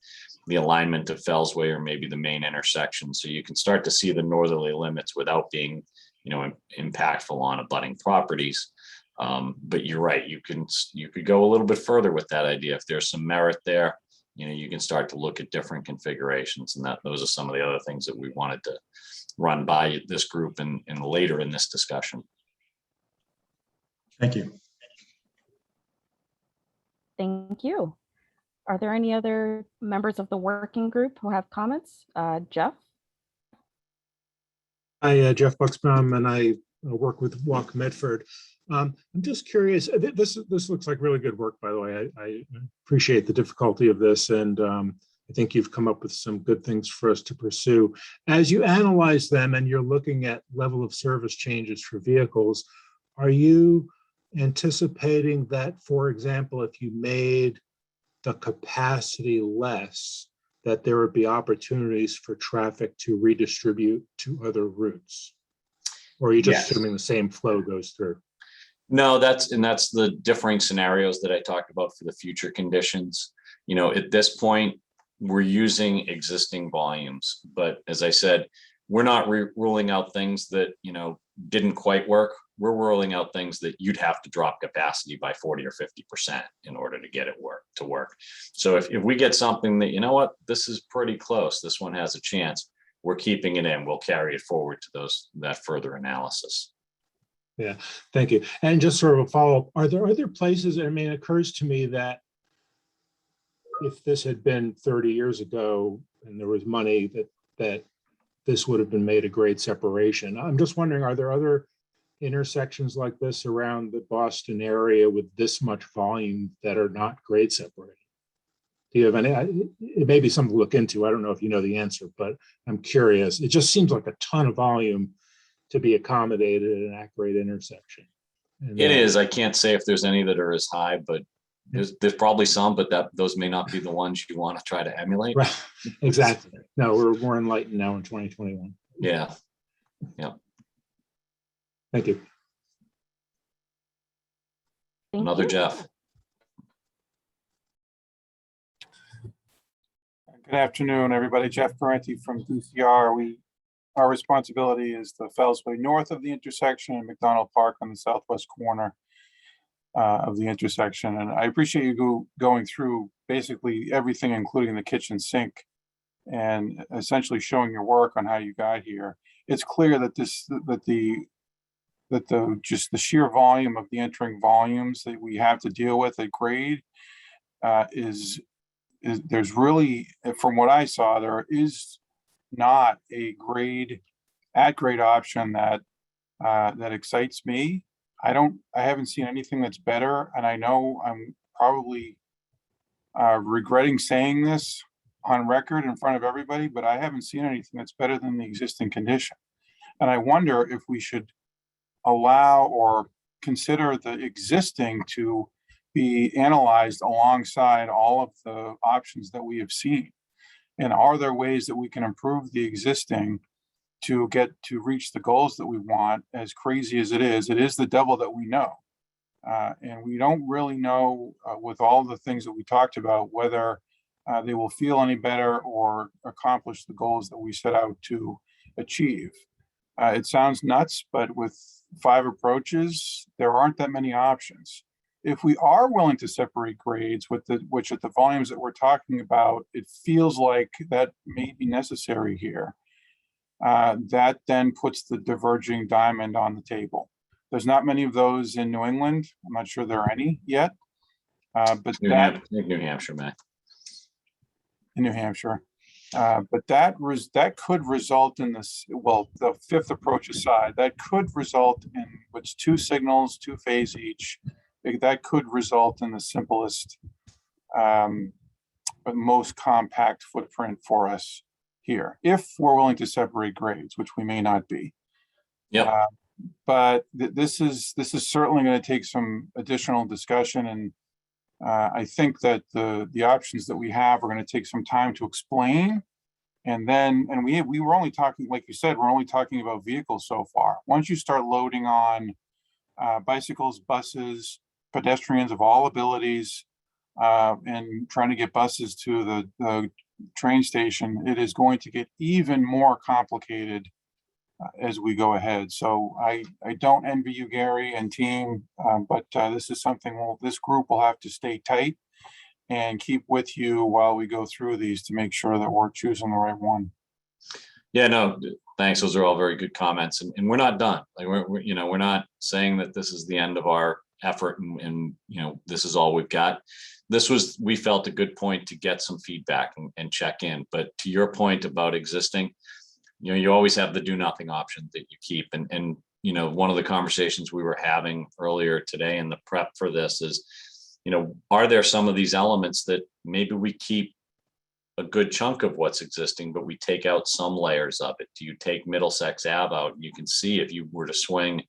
the alignment of Fellsway or maybe the main intersection. So you can start to see the northerly limits without being, impactful on abutting properties. But you're right, you could go a little bit further with that idea. If there's some merit there, you can start to look at different configurations, and those are some of the other things that we wanted to run by this group and later in this discussion. Thank you. Thank you. Are there any other members of the working group who have comments? Jeff? Hi, Jeff Buxbaum, and I work with Walk Medford. I'm just curious, this looks like really good work, by the way. I appreciate the difficulty of this, and I think you've come up with some good things for us to pursue. As you analyze them and you're looking at level of service changes for vehicles, are you anticipating that, for example, if you made the capacity less, that there would be opportunities for traffic to redistribute to other routes? Or are you just assuming the same flow goes through? No, that's the differing scenarios that I talked about for the future conditions. At this point, we're using existing volumes, but as I said, we're not ruling out things that, didn't quite work. We're ruling out things that you'd have to drop capacity by 40 or 50% in order to get it to work. So if we get something that, this is pretty close, this one has a chance, we're keeping it in, we'll carry it forward to that further analysis. Yeah, thank you. And just sort of a follow-up, are there other places, it occurs to me that if this had been 30 years ago and there was money, that this would have been made a grade separation. I'm just wondering, are there other intersections like this around the Boston area with this much volume that are not grade separated? Do you have any? It may be something to look into. I don't know if you know the answer, but I'm curious. It just seems like a ton of volume to be accommodated at an at-grade intersection. And it is. I can't say if there's any that are as high, but there's probably some, but those may not be the ones you want to try to emulate. Right. Exactly. No, we're more enlightened now in 2021. Yeah. Thank you. Another Jeff. Good afternoon, everybody. Jeff Parenti from DCR. Our responsibility is the Fellsway north of the intersection and McDonald Park on the southwest corner of the intersection. And I appreciate you going through basically everything, including the kitchen sink, and essentially showing your work on how you got here. It's clear that just the sheer volume of the entering volumes that we have to deal with at grade is there's really, from what I saw, there is not a at-grade option that that excites me. I haven't seen anything that's better, and I know I'm probably regretting saying this on record in front of everybody, but I haven't seen anything that's better than the existing condition. And I wonder if we should allow or consider the existing to be analyzed alongside all of the options that we have seen. And are there ways that we can improve the existing to get to reach the goals that we want? As crazy as it is the devil that we know. And we don't really know with all the things that we talked about, whether they will feel any better or accomplish the goals that we set out to achieve. It sounds nuts, but with 5 approaches, there aren't that many options. If we are willing to separate grades which at the volumes that we're talking about, it feels like that may be necessary here. That then puts the diverging diamond on the table. There's not many of those in New England. I'm not sure there are any yet. But New Hampshire, Matt. In New Hampshire. But that could result in this, well, the 5th approach aside, that could result in what's 2 signals, 2 phase each. That could result in the simplest, but most compact footprint for us here, if we're willing to separate grades, which we may not be. Yeah. But this is certainly going to take some additional discussion, and I think that the options that we have are going to take some time to explain. And we were only talking, like you said, we're only talking about vehicles so far. Once you start loading on bicycles, buses, pedestrians of all abilities, and trying to get buses to the train station, it is going to get even more complicated as we go ahead. So I don't envy you, Gary and team, but this is something this group will have to stay tight and keep with you while we go through these to make sure that we're choosing the right one. Yeah, no, thanks. Those are all very good comments, and we're not done. Like we're not saying that this is the end of our effort and this is all we've got. We felt a good point to get some feedback and check in. But to your point about existing, you always have the do nothing option that you keep. And one of the conversations we were having earlier today in the prep for this is, are there some of these elements that maybe we keep a good chunk of what's existing, but we take out some layers of it? Do you take Middlesex Ave out? You can see if you were to swing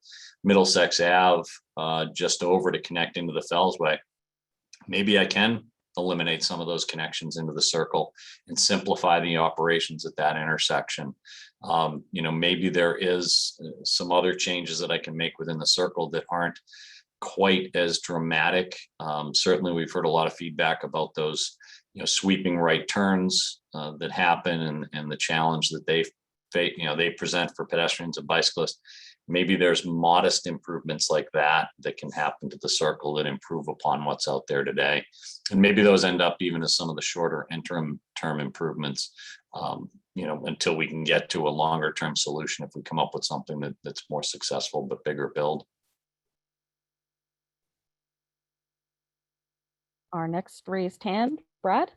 Middlesex Ave just over to connect into the Fellsway, maybe I can eliminate some of those connections into the circle and simplify the operations at that intersection. Maybe there is some other changes that I can make within the circle that aren't quite as dramatic. Certainly we've heard a lot of feedback about those sweeping right turns that happen and the challenge that they present for pedestrians and bicyclists. Maybe there's modest improvements like that can happen to the circle that improve upon what's out there today. And maybe those end up even as some of the shorter interim term improvements, until we can get to a longer term solution if we come up with something that's more successful but bigger build. Our next raised hand, Brad.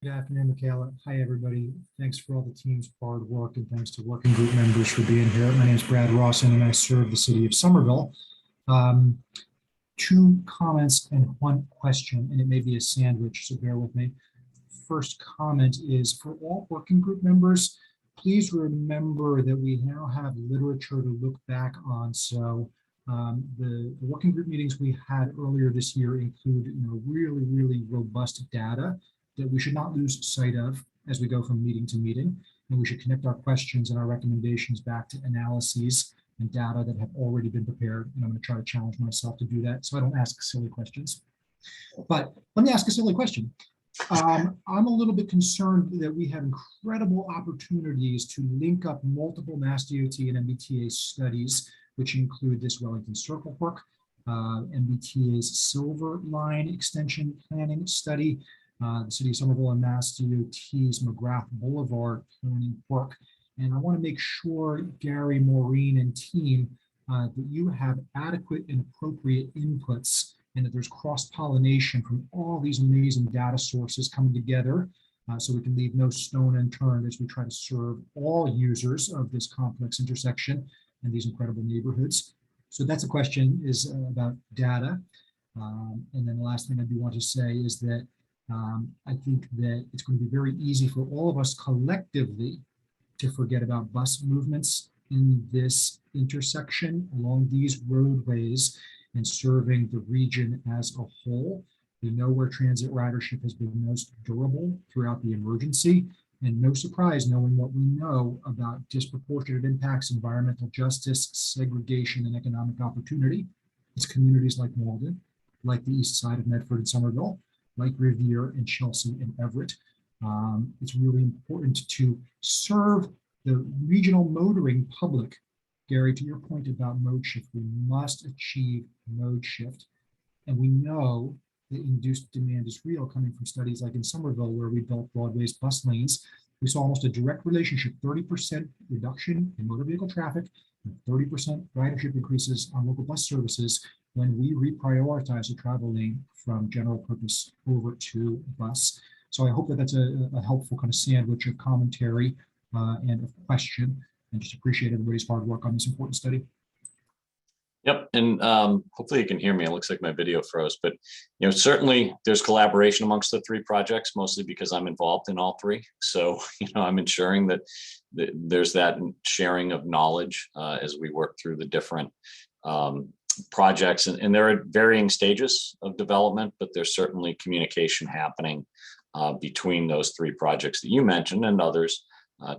Good afternoon, Michaela. Hi, everybody. Thanks for all the team's hard work, and thanks to working group members for being here. My name is Brad Rawson, and I serve the city of Somerville. 2 comments and 1 question, and it may be a sandwich, so bear with me. First comment is for all working group members, please remember that we now have literature to look back on. So the working group meetings we had earlier this year include really, really robust data that we should not lose sight of as we go from meeting to meeting. And we should connect our questions and our recommendations back to analyses and data that have already been prepared. And I'm going to try to challenge myself to do that so I don't ask silly questions. But let me ask a silly question. I'm a little bit concerned that we have incredible opportunities to link up multiple Mass DOT and MBTA studies, which include this Wellington Circle work, MBTA's Silver Line Extension Planning Study, the City of Somerville and Mass DOT's McGrath Boulevard planning work. And I want to make sure, Gary, Maureen, and team, that you have adequate and appropriate inputs and that there's cross-pollination from all these amazing data sources coming together, so we can leave no stone unturned as we try to serve all users of this complex intersection and these incredible neighborhoods. So that's a question is about data. And then the last thing I do want to say is that I think that it's going to be very easy for all of us collectively to forget about bus movements in this intersection along these roadways and serving the region as a whole. We know where transit ridership has been most durable throughout the emergency, and no surprise knowing what we know about disproportionate impacts, environmental justice, segregation, and economic opportunity. It's communities like Malden, like the east side of Medford and Somerville, like Revere and Chelsea and Everett. It's really important to serve the regional motoring public. Gary, to your point about mode shift, we must achieve mode shift. And we know the induced demand is real, coming from studies like in Somerville, where we built Broadway's bus lanes. We saw almost a direct relationship, 30% reduction in motor vehicle traffic and 30% ridership increases on local bus services when we reprioritize the travel lane from general purpose over to bus. So I hope that that's a helpful kind of sandwich of commentary and of question, and just appreciate everybody's hard work on this important study. Yep, and hopefully you can hear me. It looks like my video froze, but certainly there's collaboration amongst the three projects, mostly because I'm involved in all three. So I'm ensuring that there's that sharing of knowledge as we work through the different projects, and they're at varying stages of development, but there's certainly communication happening between those three projects that you mentioned and others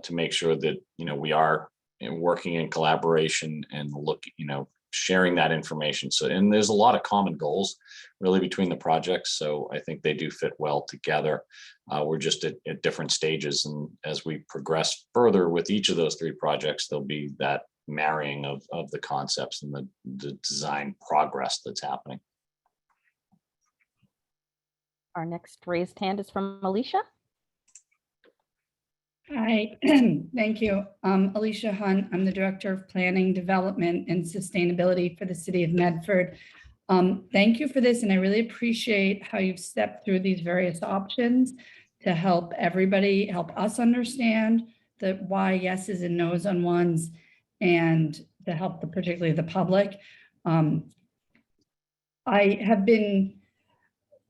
to make sure that we are working in collaboration and sharing that information. So, and there's a lot of common goals really between the projects. So I think they do fit well together. We're just at different stages. And as we progress further with each of those three projects, there'll be that marrying of the concepts and the design progress that's happening. Our next raised hand is from Alicia. Hi, thank you. Alicia Hunt, I'm the Director of Planning, Development, and Sustainability for the City of Medford. Thank you for this, and I really appreciate how you've stepped through these various options to help everybody, help us understand the why yeses and nos on ones, and to help particularly the public.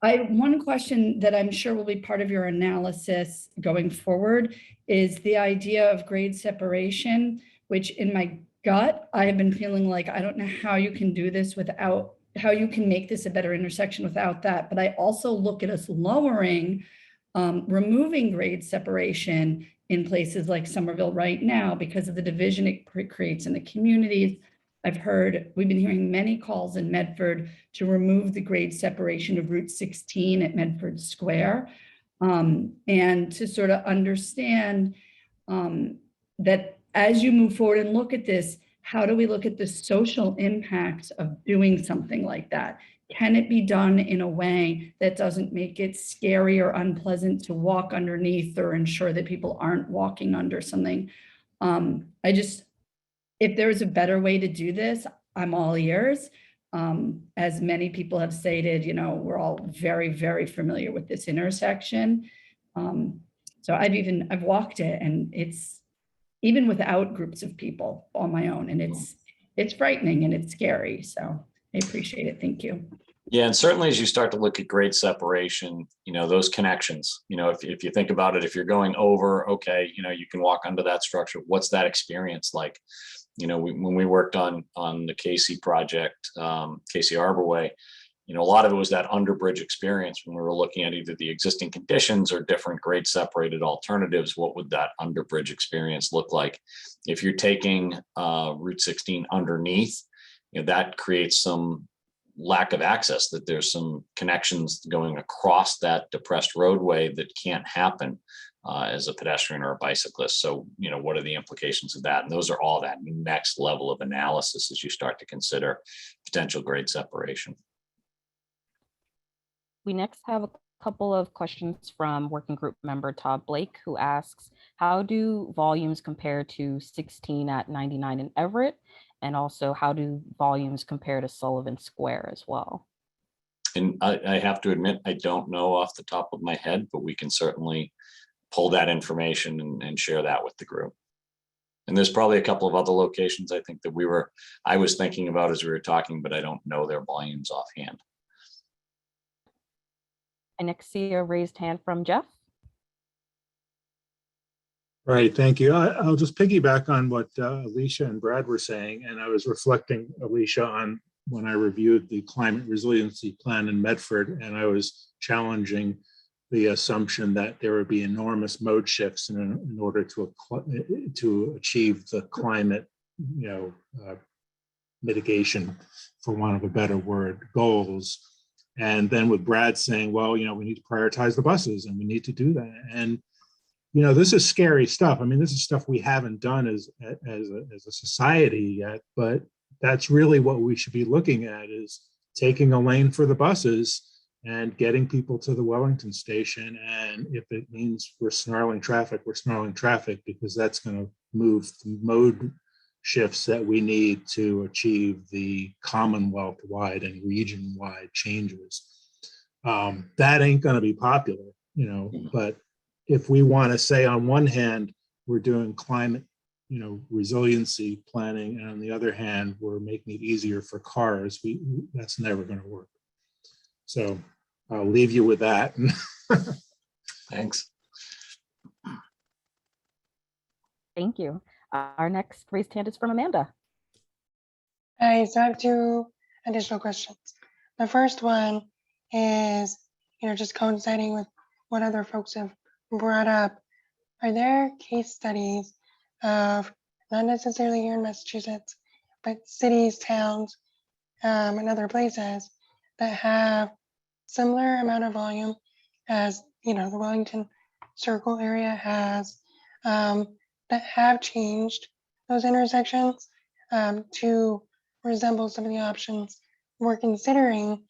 One question that I'm sure will be part of your analysis going forward is the idea of grade separation, which in my gut, I have been feeling like, I don't know how you can do this without, how you can make this a better intersection without that. But I also look at us removing grade separation in places like Somerville right now because of the division it creates in the communities. We've been hearing many calls in Medford to remove the grade separation of Route 16 at Medford Square, and to sort of understand that as you move forward and look at this, how do we look at the social impact of doing something like that? Can it be done in a way that doesn't make it scary or unpleasant to walk underneath or ensure that people aren't walking under something? If there's a better way to do this, I'm all ears. As many people have stated, we're all very, very familiar with this intersection. So I've walked it, and it's even without groups of people on my own, and it's frightening and it's scary. So I appreciate it. Thank you. Yeah, and certainly as you start to look at grade separation, those connections, if you think about it, if you're going over, okay, you can walk under that structure. What's that experience like? When we worked on the Casey project, Casey Arborway, a lot of it was that underbridge experience when we were looking at either the existing conditions or different grade separated alternatives. What would that underbridge experience look like? If you're taking Route 16 underneath, that creates some lack of access, that there's some connections going across that depressed roadway that can't happen as a pedestrian or a bicyclist. So, what are the implications of that? And those are all that next level of analysis as you start to consider potential grade separation. We next have a couple of questions from working group member Todd Blake, who asks, how do volumes compare to 16 at 99 in Everett? And also, how do volumes compare to Sullivan Square as well? And I have to admit, I don't know off the top of my head, but we can certainly pull that information and share that with the group. And there's probably a couple of other locations I think that I was thinking about as we were talking, but I don't know their volumes offhand. I next see a raised hand from Jeff. Right, thank you. I'll just piggyback on what Alicia and Brad were saying, and I was reflecting, Alicia, on when I reviewed the climate resiliency plan in Medford, and I was challenging the assumption that there would be enormous mode shifts in order to achieve the climate, mitigation, for want of a better word, goals. And then with Brad saying, well, we need to prioritize the buses, and we need to do that. And this is scary stuff. I mean, this is stuff we haven't done as a society yet, but that's really what we should be looking at, is taking a lane for the buses and getting people to the Wellington station. And if it means we're snarling traffic, because that's going to move the mode shifts that we need to achieve the Commonwealth-wide and region-wide changes. That ain't going to be popular, but if we want to say on one hand, we're doing climate, resiliency planning, and on the other hand, we're making it easier for cars, that's never going to work. So I'll leave you with that. Thanks. Thank you. Our next raised hand is from Amanda. Hi, so I have two additional questions. The first one is, just coinciding with what other folks have brought up. Are there case studies of, not necessarily here in Massachusetts, but cities, towns, and other places that have similar amount of volume as, the Wellington Circle area has, that have changed those intersections to resemble some of the options we're considering?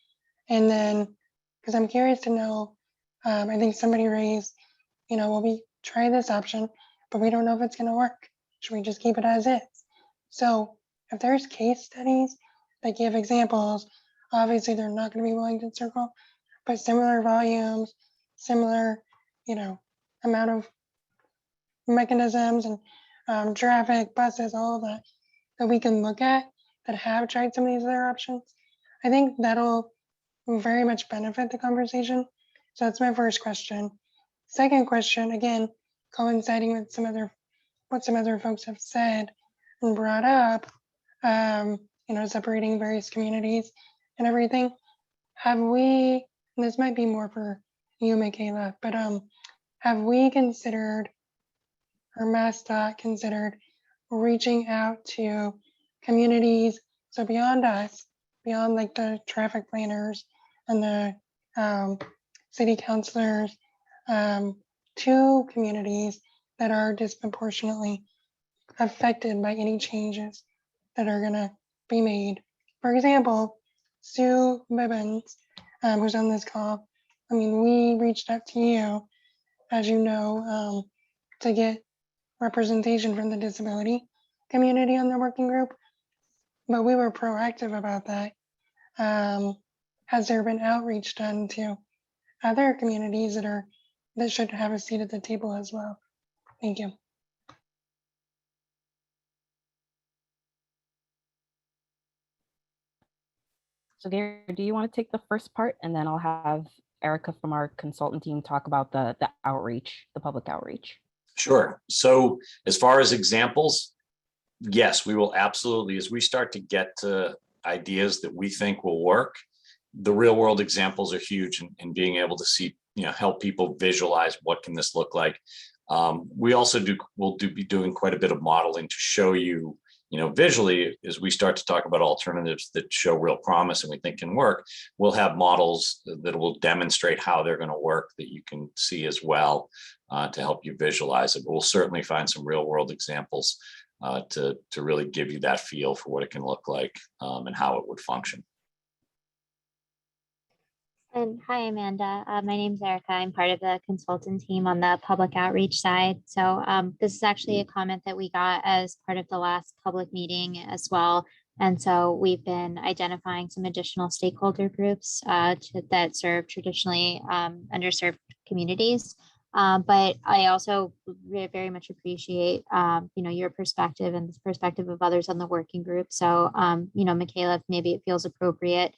And then, because I'm curious to know, I think somebody raised, well, we try this option, but we don't know if it's going to work. Should we just keep it as is? So if there's case studies that give examples, obviously they're not going to be Wellington Circle, but similar volumes, similar, amount of mechanisms and traffic, buses, all of that we can look at that have tried some of these other options, I think that'll very much benefit the conversation. So that's my first question. Second question, again, coinciding with what some other folks have said and brought up, separating various communities and everything. Have we, and this might be more for you, Michaela, but have we considered, or MassDOT considered, reaching out to communities, so beyond us, beyond like the traffic planners and the city councilors, to communities that are disproportionately affected by any changes that are gonna be made? For example, Sue Bibbins, who's on this call, we reached out to you, as you know, to get representation from the disability community on the working group, but we were proactive about that. Has there been outreach done to other communities that should have a seat at the table as well? Thank you. So Gary, do you want to take the first part, and then I'll have Erica from our consultant team talk about the outreach, the public outreach? Sure. So as far as examples, yes, we will absolutely, as we start to get to ideas that we think will work, the real world examples are huge in being able to see, help people visualize what can this look like. We also will be doing quite a bit of modeling to show you, visually, as we start to talk about alternatives that show real promise and we think can work, we'll have models that will demonstrate how they're going to work that you can see as well to help you visualize it. But we'll certainly find some real world examples to really give you that feel for what it can look like and how it would function. And hi, Amanda. My name's Erica. I'm part of the consultant team on the public outreach side. So this is actually a comment that we got as part of the last public meeting as well. And so we've been identifying some additional stakeholder groups that serve traditionally underserved communities. But I also very much appreciate, your perspective and the perspective of others on the working group. So, Michaela, maybe it feels appropriate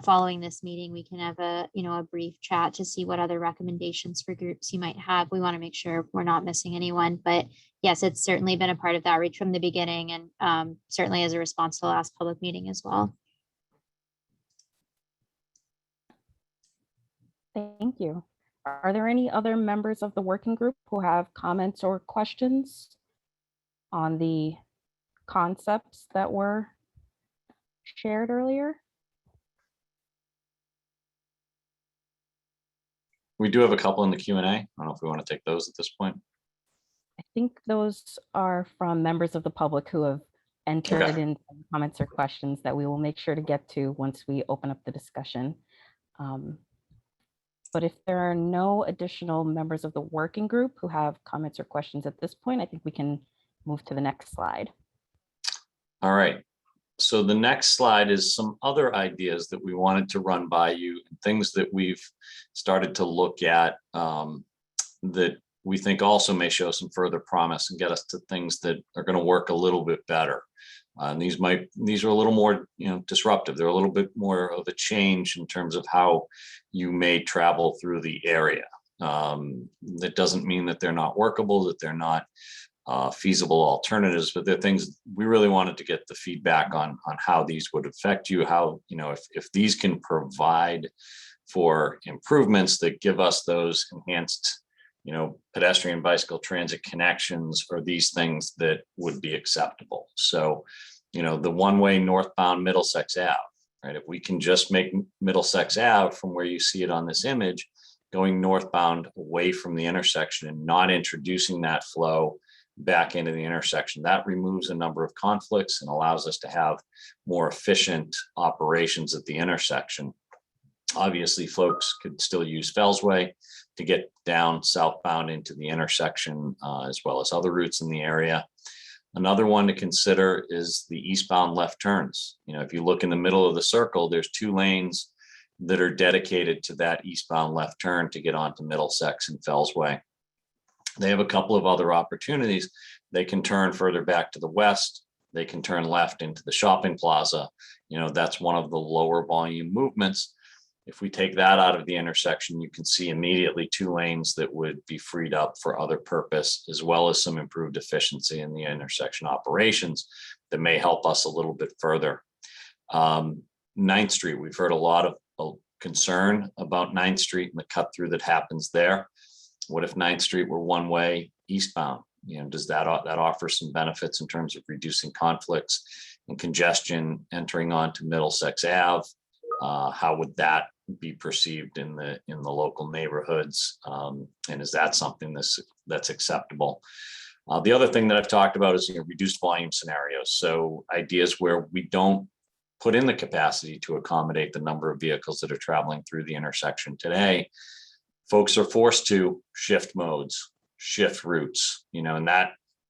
following this meeting, we can have a brief chat to see what other recommendations for groups you might have. We want to make sure we're not missing anyone, but yes, it's certainly been a part of the outreach from the beginning, and certainly as a response to the last public meeting as well. Thank you. Are there any other members of the working group who have comments or questions on the concepts that were shared earlier? We do have a couple in the Q&A. I don't know if we want to take those at this point. I think those are from members of the public who have entered in comments or questions that we will make sure to get to once we open up the discussion. But if there are no additional members of the working group who have comments or questions at this point, I think we can move to the next slide. All right. So the next slide is some other ideas that we wanted to run by you, and things that we've started to look at that we think also may show some further promise and get us to things that are going to work a little bit better. And these are a little more disruptive. They're a little bit more of a change in terms of how you may travel through the area. That doesn't mean that they're not workable, that they're not feasible alternatives, but they're things we really wanted to get the feedback on how these would affect you, how, if these can provide for improvements that give us those enhanced, pedestrian bicycle transit connections, or these things that would be acceptable. So, the one-way northbound Middlesex Ave, right? If we can just make Middlesex Ave from where you see it on this image, going northbound away from the intersection and not introducing that flow back into the intersection, that removes a number of conflicts and allows us to have more efficient operations at the intersection. Obviously, folks could still use Fellsway to get down southbound into the intersection, as well as other routes in the area. Another one to consider is the eastbound left turns. If you look in the middle of the circle, there's 2 lanes that are dedicated to that eastbound left turn to get onto Middlesex and Fellsway. They have a couple of other opportunities. They can turn further back to the west. They can turn left into the shopping plaza. That's one of the lower volume movements. If we take that out of the intersection, you can see immediately 2 lanes that would be freed up for other purpose, as well as some improved efficiency in the intersection operations that may help us a little bit further. 9th Street, we've heard a lot of concern about 9th Street and the cut through that happens there. What if 9th Street were one-way eastbound? Does that offer some benefits in terms of reducing conflicts and congestion entering onto Middlesex Ave? How would that be perceived in the local neighborhoods? And is that something that's acceptable? The other thing that I've talked about is reduced volume scenarios. So ideas where we don't put in the capacity to accommodate the number of vehicles that are traveling through the intersection today. Folks are forced to shift modes, shift routes, and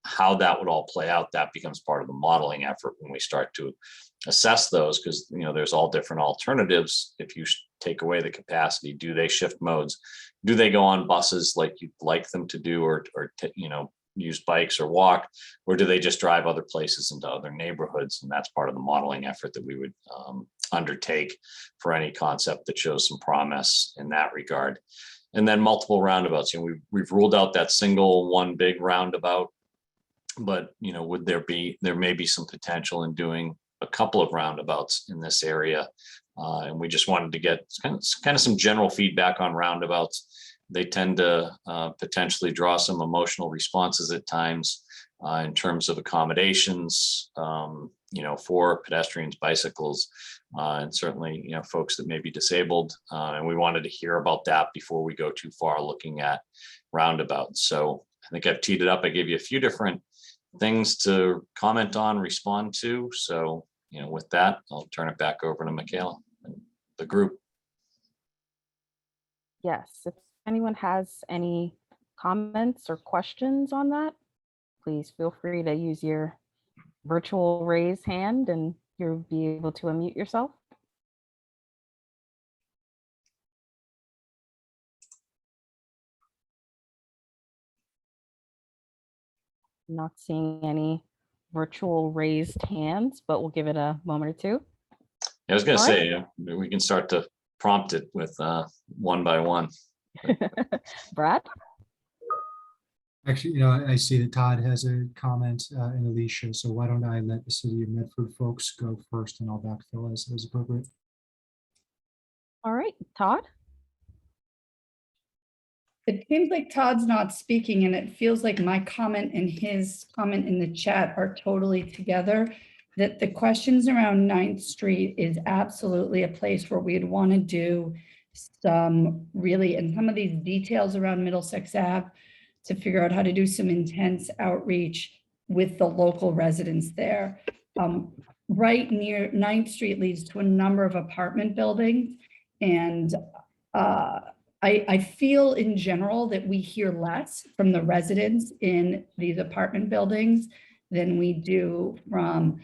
how that would all play out, that becomes part of the modeling effort when we start to assess those, because there's all different alternatives. If you take away the capacity, do they shift modes? Do they go on buses like you'd like them to do, or use bikes or walk, or do they just drive other places into other neighborhoods? And that's part of the modeling effort that we would undertake for any concept that shows some promise in that regard. And then multiple roundabouts. We've ruled out that single one big roundabout, but would there may be some potential in doing a couple of roundabouts in this area, and we just wanted to get kind of some general feedback on roundabouts. They tend to potentially draw some emotional responses at times in terms of accommodations, for pedestrians, bicycles, and certainly, folks that may be disabled. And we wanted to hear about that before we go too far looking at roundabouts. So I think I've teed it up. I gave you a few different things to comment on, respond to. So, with that, I'll turn it back over to Michaela and the group. Yes, if anyone has any comments or questions on that, please feel free to use your virtual raise hand and you'll be able to unmute yourself. Not seeing any virtual raised hands, but we'll give it a moment or two. I was going to All say, we can start to prompt it with one by one. Brad? Actually, you know, I see that Todd has a comment and Alicia, so why don't I let the City of Medford folks go first and I'll backfill as appropriate. All right, Todd? It seems like Todd's not speaking, and it feels like my comment and his comment in the chat are totally together. That the questions around 9th Street is absolutely a place where we'd want to do some really, and some of these details around Middlesex Ave to figure out how to do some intense outreach with the local residents there. Right near 9th Street leads to a number of apartment buildings, and I feel in general that we hear less from the residents in these apartment buildings than we do from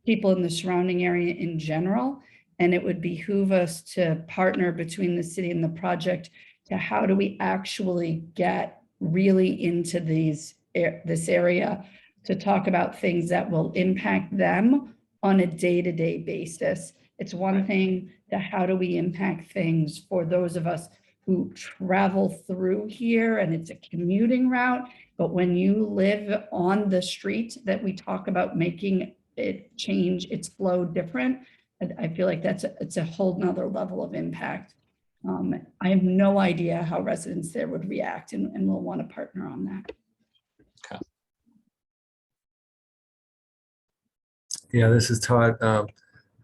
people in the surrounding area in general. And it would behoove us to partner between the city and the project to how do we actually get really into this area to talk about things that will impact them on a day-to-day basis. It's one thing to how do we impact things for those of us who travel through here and it's a commuting route, but when you live on the street that we talk about making it change its flow different, I feel like it's a whole nother level of impact. I have no idea how residents there would react and we'll want to partner on that. Okay. Yeah, this is Todd.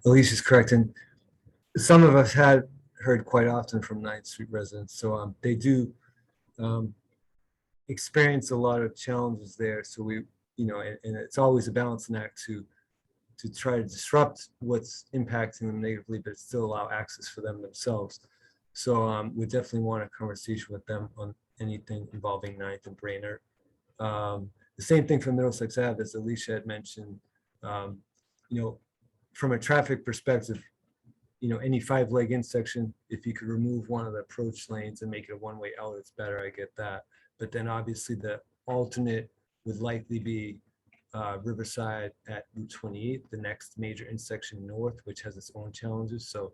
Alicia's correct. And some of us had heard quite often from 9th Street residents. So they do experience a lot of challenges there. So we, you know, and it's always a balancing act to try to disrupt what's impacting them negatively, but still allow access for them themselves. So we definitely want a conversation with them on anything involving 9th and Brainerd. The same thing for Middlesex Ave, as Alicia had mentioned. You know, from a traffic perspective, you know, any 5-leg intersection, if you could remove one of the approach lanes and make it a one-way out, it's better, I get that. But then obviously the alternate would likely be Riverside at Route 28, the next major intersection north, which has its own challenges. So,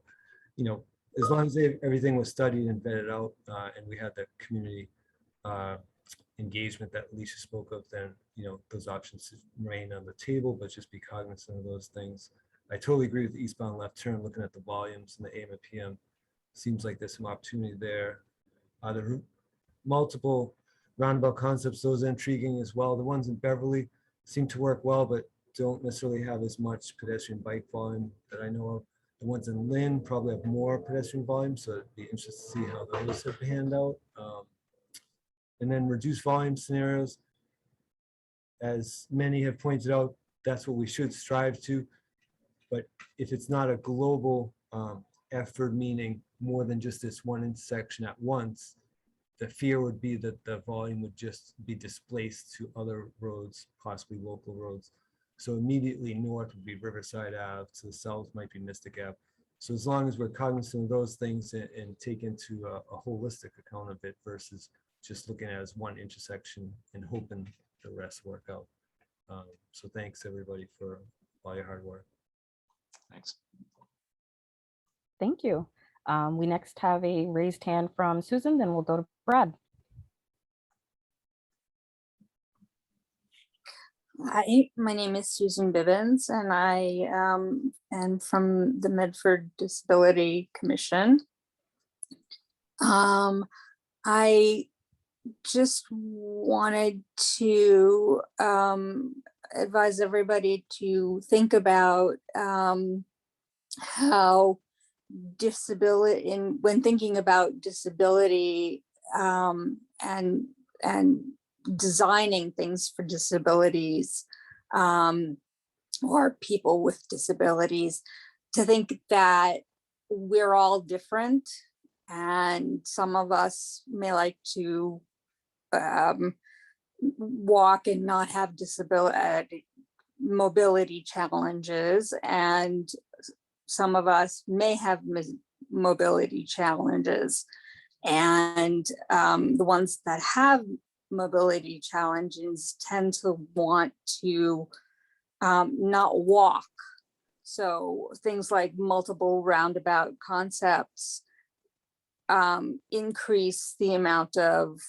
you know, as long as everything was studied and vetted out and we had the community engagement that Alicia spoke of, then, you know, those options remain on the table, but just be cognizant of those things. I totally agree with the eastbound left turn, looking at the volumes and the AM and PM. Seems like there's some opportunity there. The multiple roundabout concepts, those are intriguing as well. The ones in Beverly seem to work well, but don't necessarily have as much pedestrian bike volume that I know of. The ones in Lynn probably have more pedestrian volume, so it'd be interesting to see how those have panned out. And then reduced volume scenarios, as many have pointed out, that's what we should strive to. But if it's not a global effort, meaning more than just this one intersection at once, the fear would be that the volume would just be displaced to other roads, possibly local roads. So immediately north would be Riverside Ave, to the south might be Mystic Ave. So as long as we're cognizant of those things and take into a holistic account of it versus just looking at it as one intersection and hoping the rest work out. So thanks everybody for all your hard work. Thanks. Thank you. We next have a raised hand from Susan, then we'll go to Brad. Hi, my name is Susan Bivens, and I am from the Medford Disability Commission. I just wanted to advise everybody to think about how disability, when thinking about disability and designing things for disabilities or people with disabilities, to think that we're all different, and some of us may like to walk and not have disability, mobility challenges, and some of us may have mobility challenges. And the ones that have mobility challenges tend to want to not walk. So things like multiple roundabout concepts increase the amount of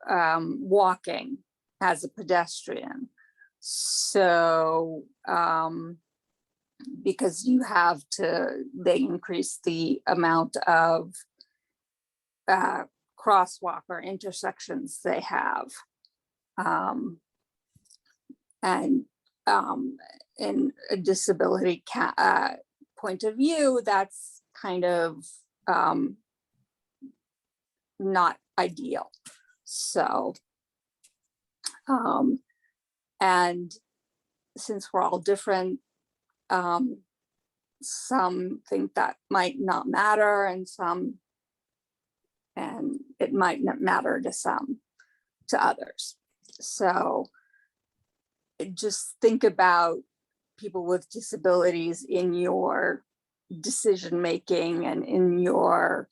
walking as a pedestrian. So because they increase the amount of crosswalk or intersections they have. And in a disability point of view, that's kind of not ideal. So, and since we're all different, some think that might not matter, and it might not matter to others. So just think about people with disabilities in your decision making and in your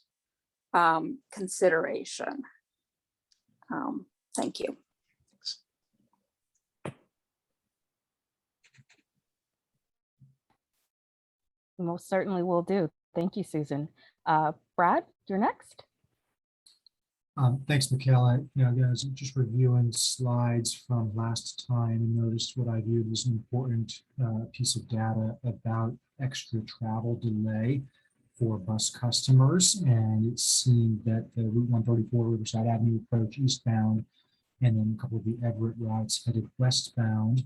consideration. Thank you. Most certainly will do. Thank you, Susan. Brad, you're next. Thanks, Michaela. I was just reviewing slides from last time and noticed what I viewed as an important piece of data about extra travel delay for bus customers. And it seemed that the Route 134 Riverside Avenue approach eastbound, and then a couple of the Everett routes headed westbound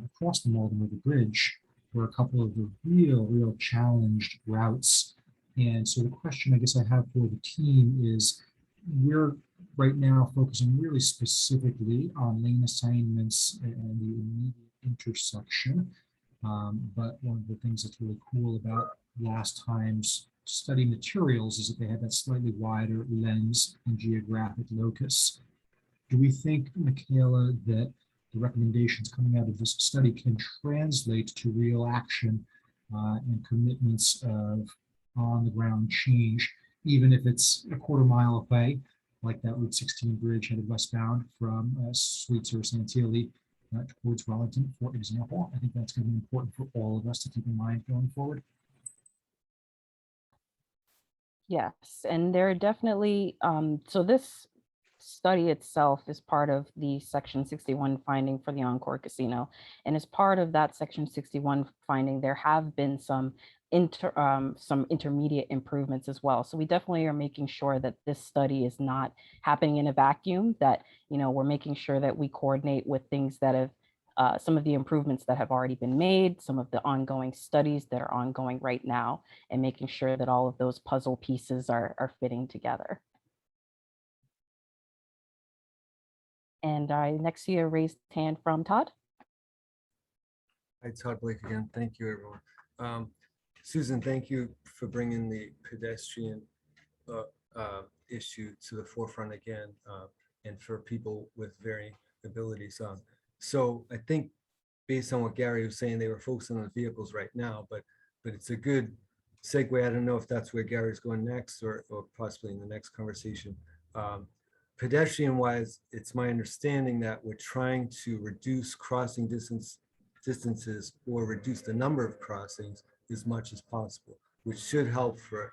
across the Malden River Bridge were a couple of the real challenged routes. And so the question I guess I have for the team is, we're right now focusing really specifically on lane assignments and the immediate intersection. But one of the things that's really cool about last time's study materials is that they had that slightly wider lens and geographic locus. Do we think, Michaela, that the recommendations coming out of this study can translate to real action and commitments of on-the-ground change, even if it's a quarter mile away, like that Route 16 bridge headed westbound from Sweetser or Santilli towards Wellington, for example? I think that's going to be important for all of us to keep in mind going forward. Yes, and there are definitely, so this study itself is part of the Section 61 finding for the Encore Casino. And as part of that Section 61 finding, there have been some intermediate improvements as well. So we definitely are making sure that this study is not happening in a vacuum, that, we're making sure that we coordinate with things that have, some of the improvements that have already been made, some of the ongoing studies that are ongoing right now, and making sure that all of those puzzle pieces are fitting together. And I next see a raised hand from Todd. Hi, Todd Blake again. Thank you, everyone. Susan, thank you for bringing the pedestrian issue to the forefront again, and for people with varying abilities. So I think based on what Gary was saying, they were focusing on the vehicles right now, but it's a good segue. I don't know if that's where Gary's going next or possibly in the next conversation. Pedestrian wise, it's my understanding that we're trying to reduce crossing distances or reduce the number of crossings as much as possible, which should help for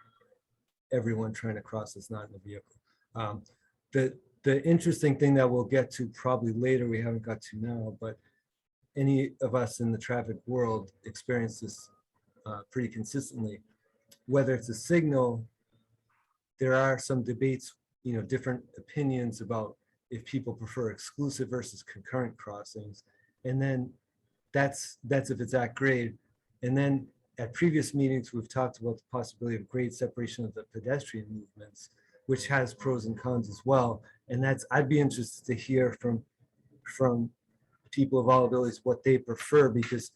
everyone trying to cross that's not in a vehicle. The interesting thing that we'll get to probably later, we haven't got to now, but any of us in the traffic world experience this pretty consistently. Whether it's a signal, there are some debates, different opinions about if people prefer exclusive versus concurrent crossings. And then that's if it's at grade. And then at previous meetings, we've talked about the possibility of grade separation of the pedestrian movements, which has pros and cons as well. And I'd be interested to hear from people of all abilities what they prefer, because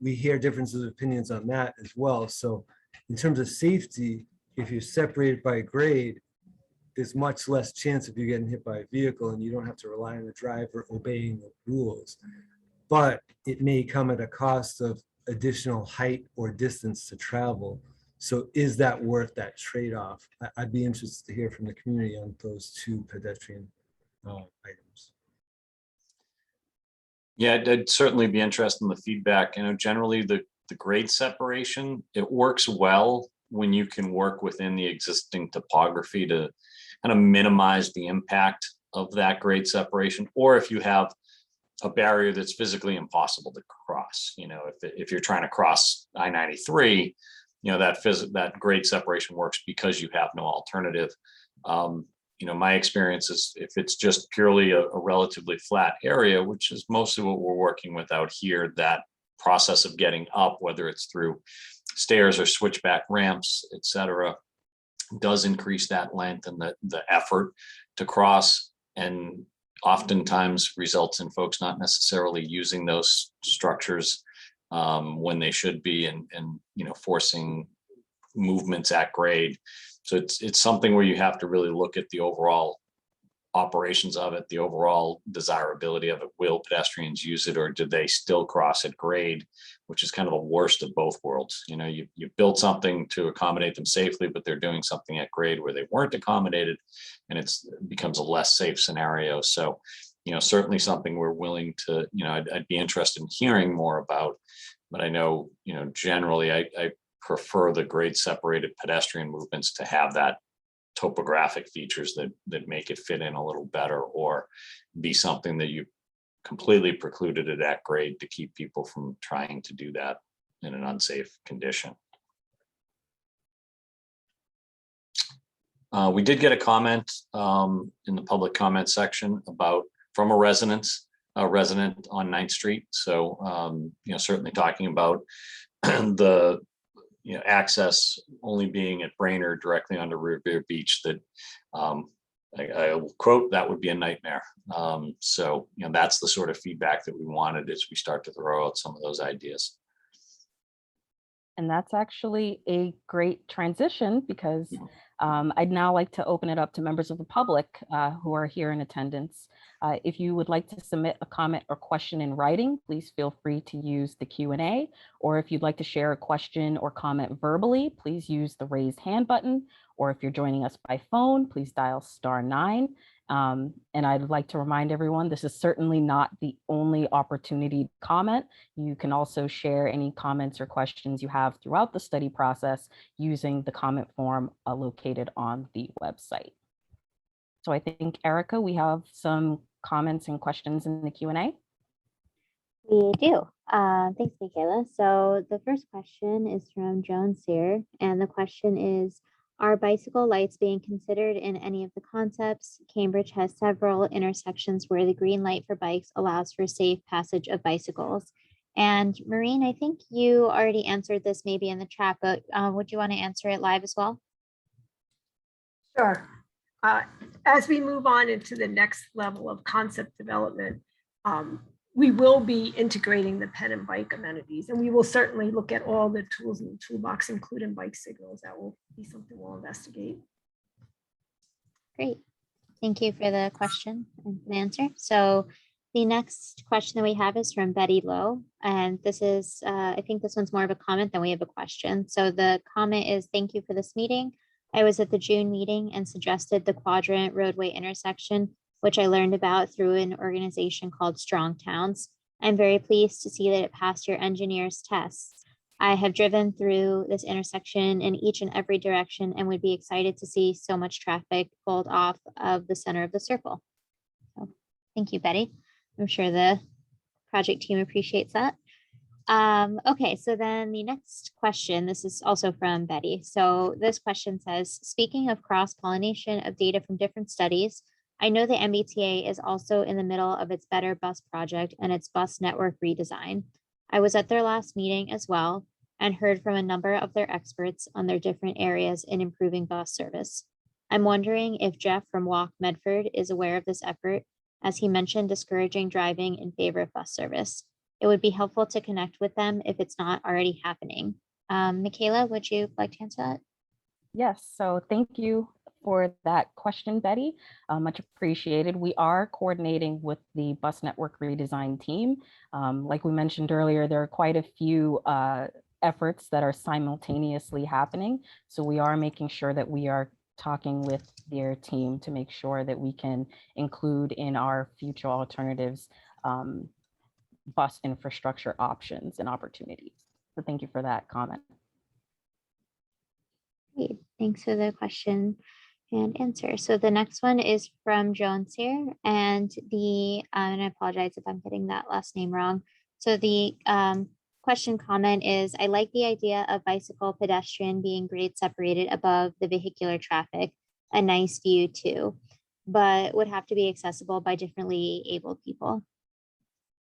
we hear differences of opinions on that as well. So in terms of safety, if you're separated by grade, there's much less chance of you getting hit by a vehicle, and you don't have to rely on the driver obeying the rules. but it may come at a cost of additional height or distance to travel. So is that worth that trade-off? I'd be interested to hear from the community on those two pedestrian items. Yeah, I'd certainly be interested in the feedback. You know, generally the grade separation, it works well when you can work within the existing topography to kind of minimize the impact of that grade separation, or if you have a barrier that's physically impossible to cross. You know, if you're trying to cross I-93, you know, that grade separation works because you have no alternative. You know, my experience is if it's just purely a relatively flat area, which is mostly what we're working with out here, that process of getting up, whether it's through stairs or switchback ramps, et cetera, does increase that length and the effort to cross, and oftentimes results in folks not necessarily using those structures when they should be, and you know, forcing movements at grade. So it's something where you have to really look at the overall operations of it, the overall desirability of it. Will pedestrians use it, or do they still cross at grade, which is kind of the worst of both worlds. You know, you built something to accommodate them safely, but they're doing something at grade where they weren't accommodated, and it becomes a less safe scenario. So, you know, certainly something we're willing to, you know, I'd be interested in hearing more about, but I know, you know, generally I prefer the grade separated pedestrian movements to have that topographic features that make it fit in a little better, or be something that you completely precluded it at grade to keep people from trying to do that in an unsafe condition. We did get a comment in the public comment section from a resident on 9th Street. So, you know, certainly talking about the access only being at Brainerd directly onto Revere Beach, that I will quote, that would be a nightmare. So, you know, that's the sort of feedback that we wanted as we start to throw out some of those ideas. And that's actually a great transition, because I'd now like to open it up to members of the public who are here in attendance. If you would like to submit a comment or question in writing, please feel free to use the Q&A, or if you'd like to share a question or comment verbally, please use the raise hand button, or if you're joining us by phone, please dial *9. And I'd like to remind everyone, this is certainly not the only opportunity to comment. You can also share any comments or questions you have throughout the study process using the comment form located on the website. So I think, Erica, we have some comments and questions in the Q&A. We do. Thanks, Michaela. So the first question is from Joan Sear, and the question is, are bicycle lights being considered in any of the concepts? Cambridge has several intersections where the green light for bikes allows for safe passage of bicycles. And Maureen, I think you already answered this maybe in the chat, but would you want to answer it live as well? Sure. As we move on into the next level of concept development, we will be integrating the ped and bike amenities, and we will certainly look at all the tools in the toolbox, including bike signals. That will be something we'll investigate. Great. Thank you for the question and the answer. So the next question that we have is from Betty Lowe, and this is, I think this one's more of a comment than we have a question. So the comment is, thank you for this meeting. I was at the June meeting and suggested the quadrant roadway intersection, which I learned about through an organization called Strong Towns. I'm very pleased to see that it passed your engineer's tests. I have driven through this intersection in each and every direction and would be excited to see so much traffic pulled off of the center of the circle. So, thank you, Betty. I'm sure the project team appreciates that. Okay, so then the next question, this is also from Betty. So this question says, speaking of cross-pollination of data from different studies, I know the MBTA is also in the middle of its Better Bus project and its bus network redesign. I was at their last meeting as well and heard from a number of their experts on their different areas in improving bus service. I'm wondering if Jeff from Walk Medford is aware of this effort, as he mentioned discouraging driving in favor of bus service. It would be helpful to connect with them if it's not already happening. Michaela, would you like to answer that? Yes, so thank you for that question, Betty. Much appreciated. We are coordinating with the bus network redesign team. Like we mentioned earlier, there are quite a few efforts that are simultaneously happening. So we are making sure that we are talking with their team to make sure that we can include in our future alternatives bus infrastructure options and opportunities. So thank you for that comment. Great, thanks for the question and answer. So the next one is from Joan Sear, and and I apologize if I'm getting that last name wrong. So the question comment is, I like the idea of bicycle pedestrian being grade separated above the vehicular traffic, a nice view too, but would have to be accessible by differently abled people.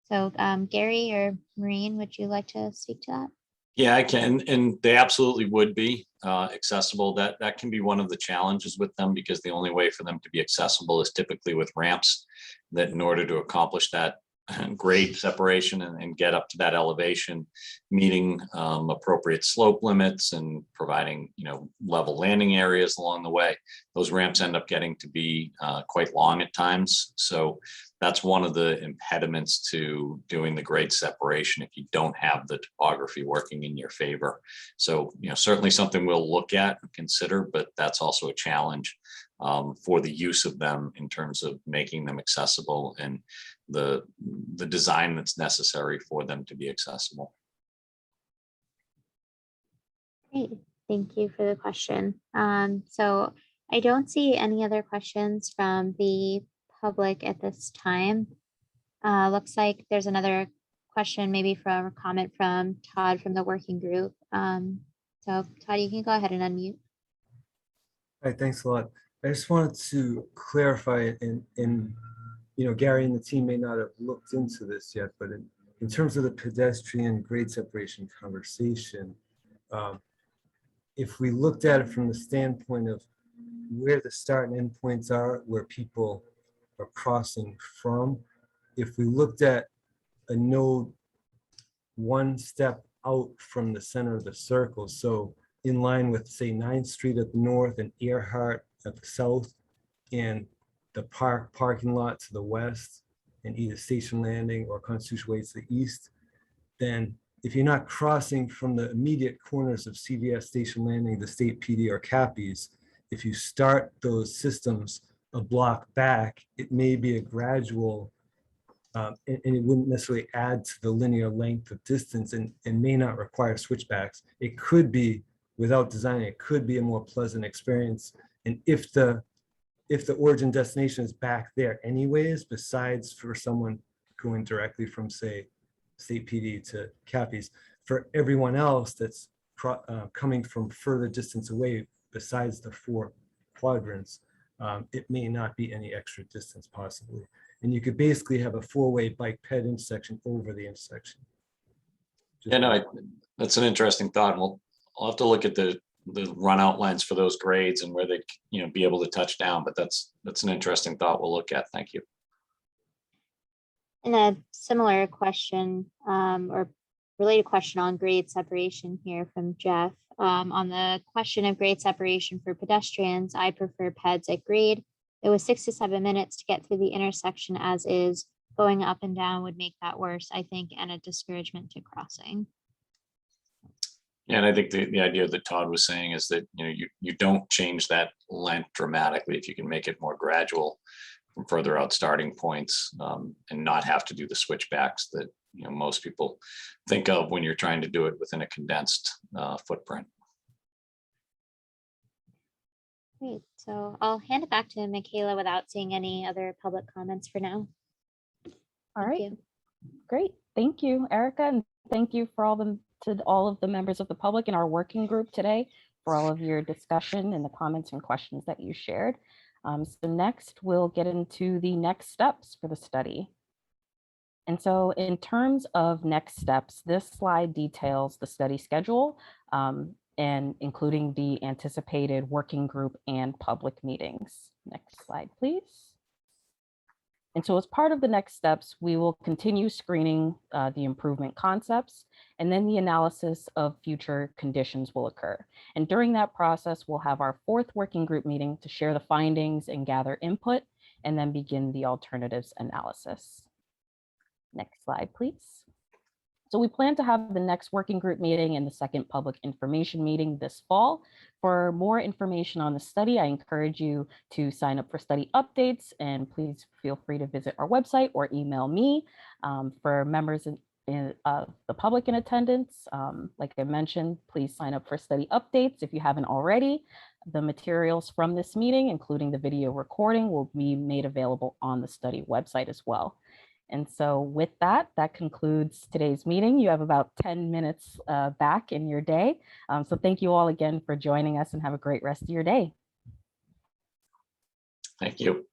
So Gary or Maureen, would you like to speak to that? Yeah, I can, and they absolutely would be accessible. That can be one of the challenges with them, because the only way for them to be accessible is typically with ramps, that in order to accomplish that grade separation and get up to that elevation, meeting appropriate slope limits and providing, level landing areas along the way, those ramps end up getting to be quite long at times. So that's one of the impediments to doing the grade separation if you don't have the topography working in your favor. So, certainly something we'll look at and consider, but that's also a challenge for the use of them in terms of making them accessible and the design that's necessary for them to be accessible. Great, thank you for the question. So I don't see any other questions from the public at this time. Looks like there's another question, maybe from a comment from Todd from the working group. So Todd, you can go ahead and unmute. All right, thanks a lot. I just wanted to clarify, and Gary and the team may not have looked into this yet, but in terms of the pedestrian grade separation conversation, if we looked at it from the standpoint of where the start and end points are, where people are crossing from, if we looked at a node one step out from the center of the circle, so in line with, say, 9th Street at the north and Earhart at the south, and the parking lot to the west, and either Station Landing or Constitution Way to the east, then if you're not crossing from the immediate corners of CVS, Station Landing, the State PD, or Cappies, if you start those systems a block back, it may be a gradual, and it wouldn't necessarily add to the linear length of distance, and may not require switchbacks. It could be, without designing, it could be a more pleasant experience. And if the origin destination is back there anyways, besides for someone going directly from, say, State PD to Cappies, for everyone else that's coming from further distance away, besides the 4 quadrants, it may not be any extra distance possibly. And you could basically have a 4-way bike ped intersection over the intersection. Yeah, no, that's an interesting thought. I'll have to look at the run outlines for those grades and where they be able to touch down, but that's an interesting thought we'll look at. Thank you. And a similar question or related question on grade separation here from Jeff. On the question of grade separation for pedestrians, I prefer peds at grade. It was 6 to 7 minutes to get through the intersection as is. Going up and down would make that worse, I think, and a discouragement to crossing. Yeah, and I think the idea that Todd was saying is that you don't change that length dramatically if you can make it more gradual from further out starting points, and not have to do the switchbacks that most people think of when you're trying to do it within a condensed footprint. Great, so I'll hand it back to Michaela without seeing any other public comments for now. All right, great. Thank you, Erica, and thank you for all of the members of the public in our working group today for all of your discussion and the comments and questions that you shared. So next, we'll get into the next steps for the study. And so in terms of next steps, this slide details the study schedule, and including the anticipated working group and public meetings. Next slide, please. And so as part of the next steps, we will continue screening the improvement concepts, and then the analysis of future conditions will occur. And during that process, we'll have our 4th working group meeting to share the findings and gather input, and then begin the alternatives analysis. Next slide, please. So we plan to have the next working group meeting and the 2nd public information meeting this fall. For more information on the study, I encourage you to sign up for study updates, and please feel free to visit our website or email me. For members of the public in attendance, like I mentioned, please sign up for study updates if you haven't already. The materials from this meeting, including the video recording, will be made available on the study website as well. And so with that, that concludes today's meeting. You have about 10 minutes back in your day. So thank you all again for joining us, and have a great rest of your day. Thank you.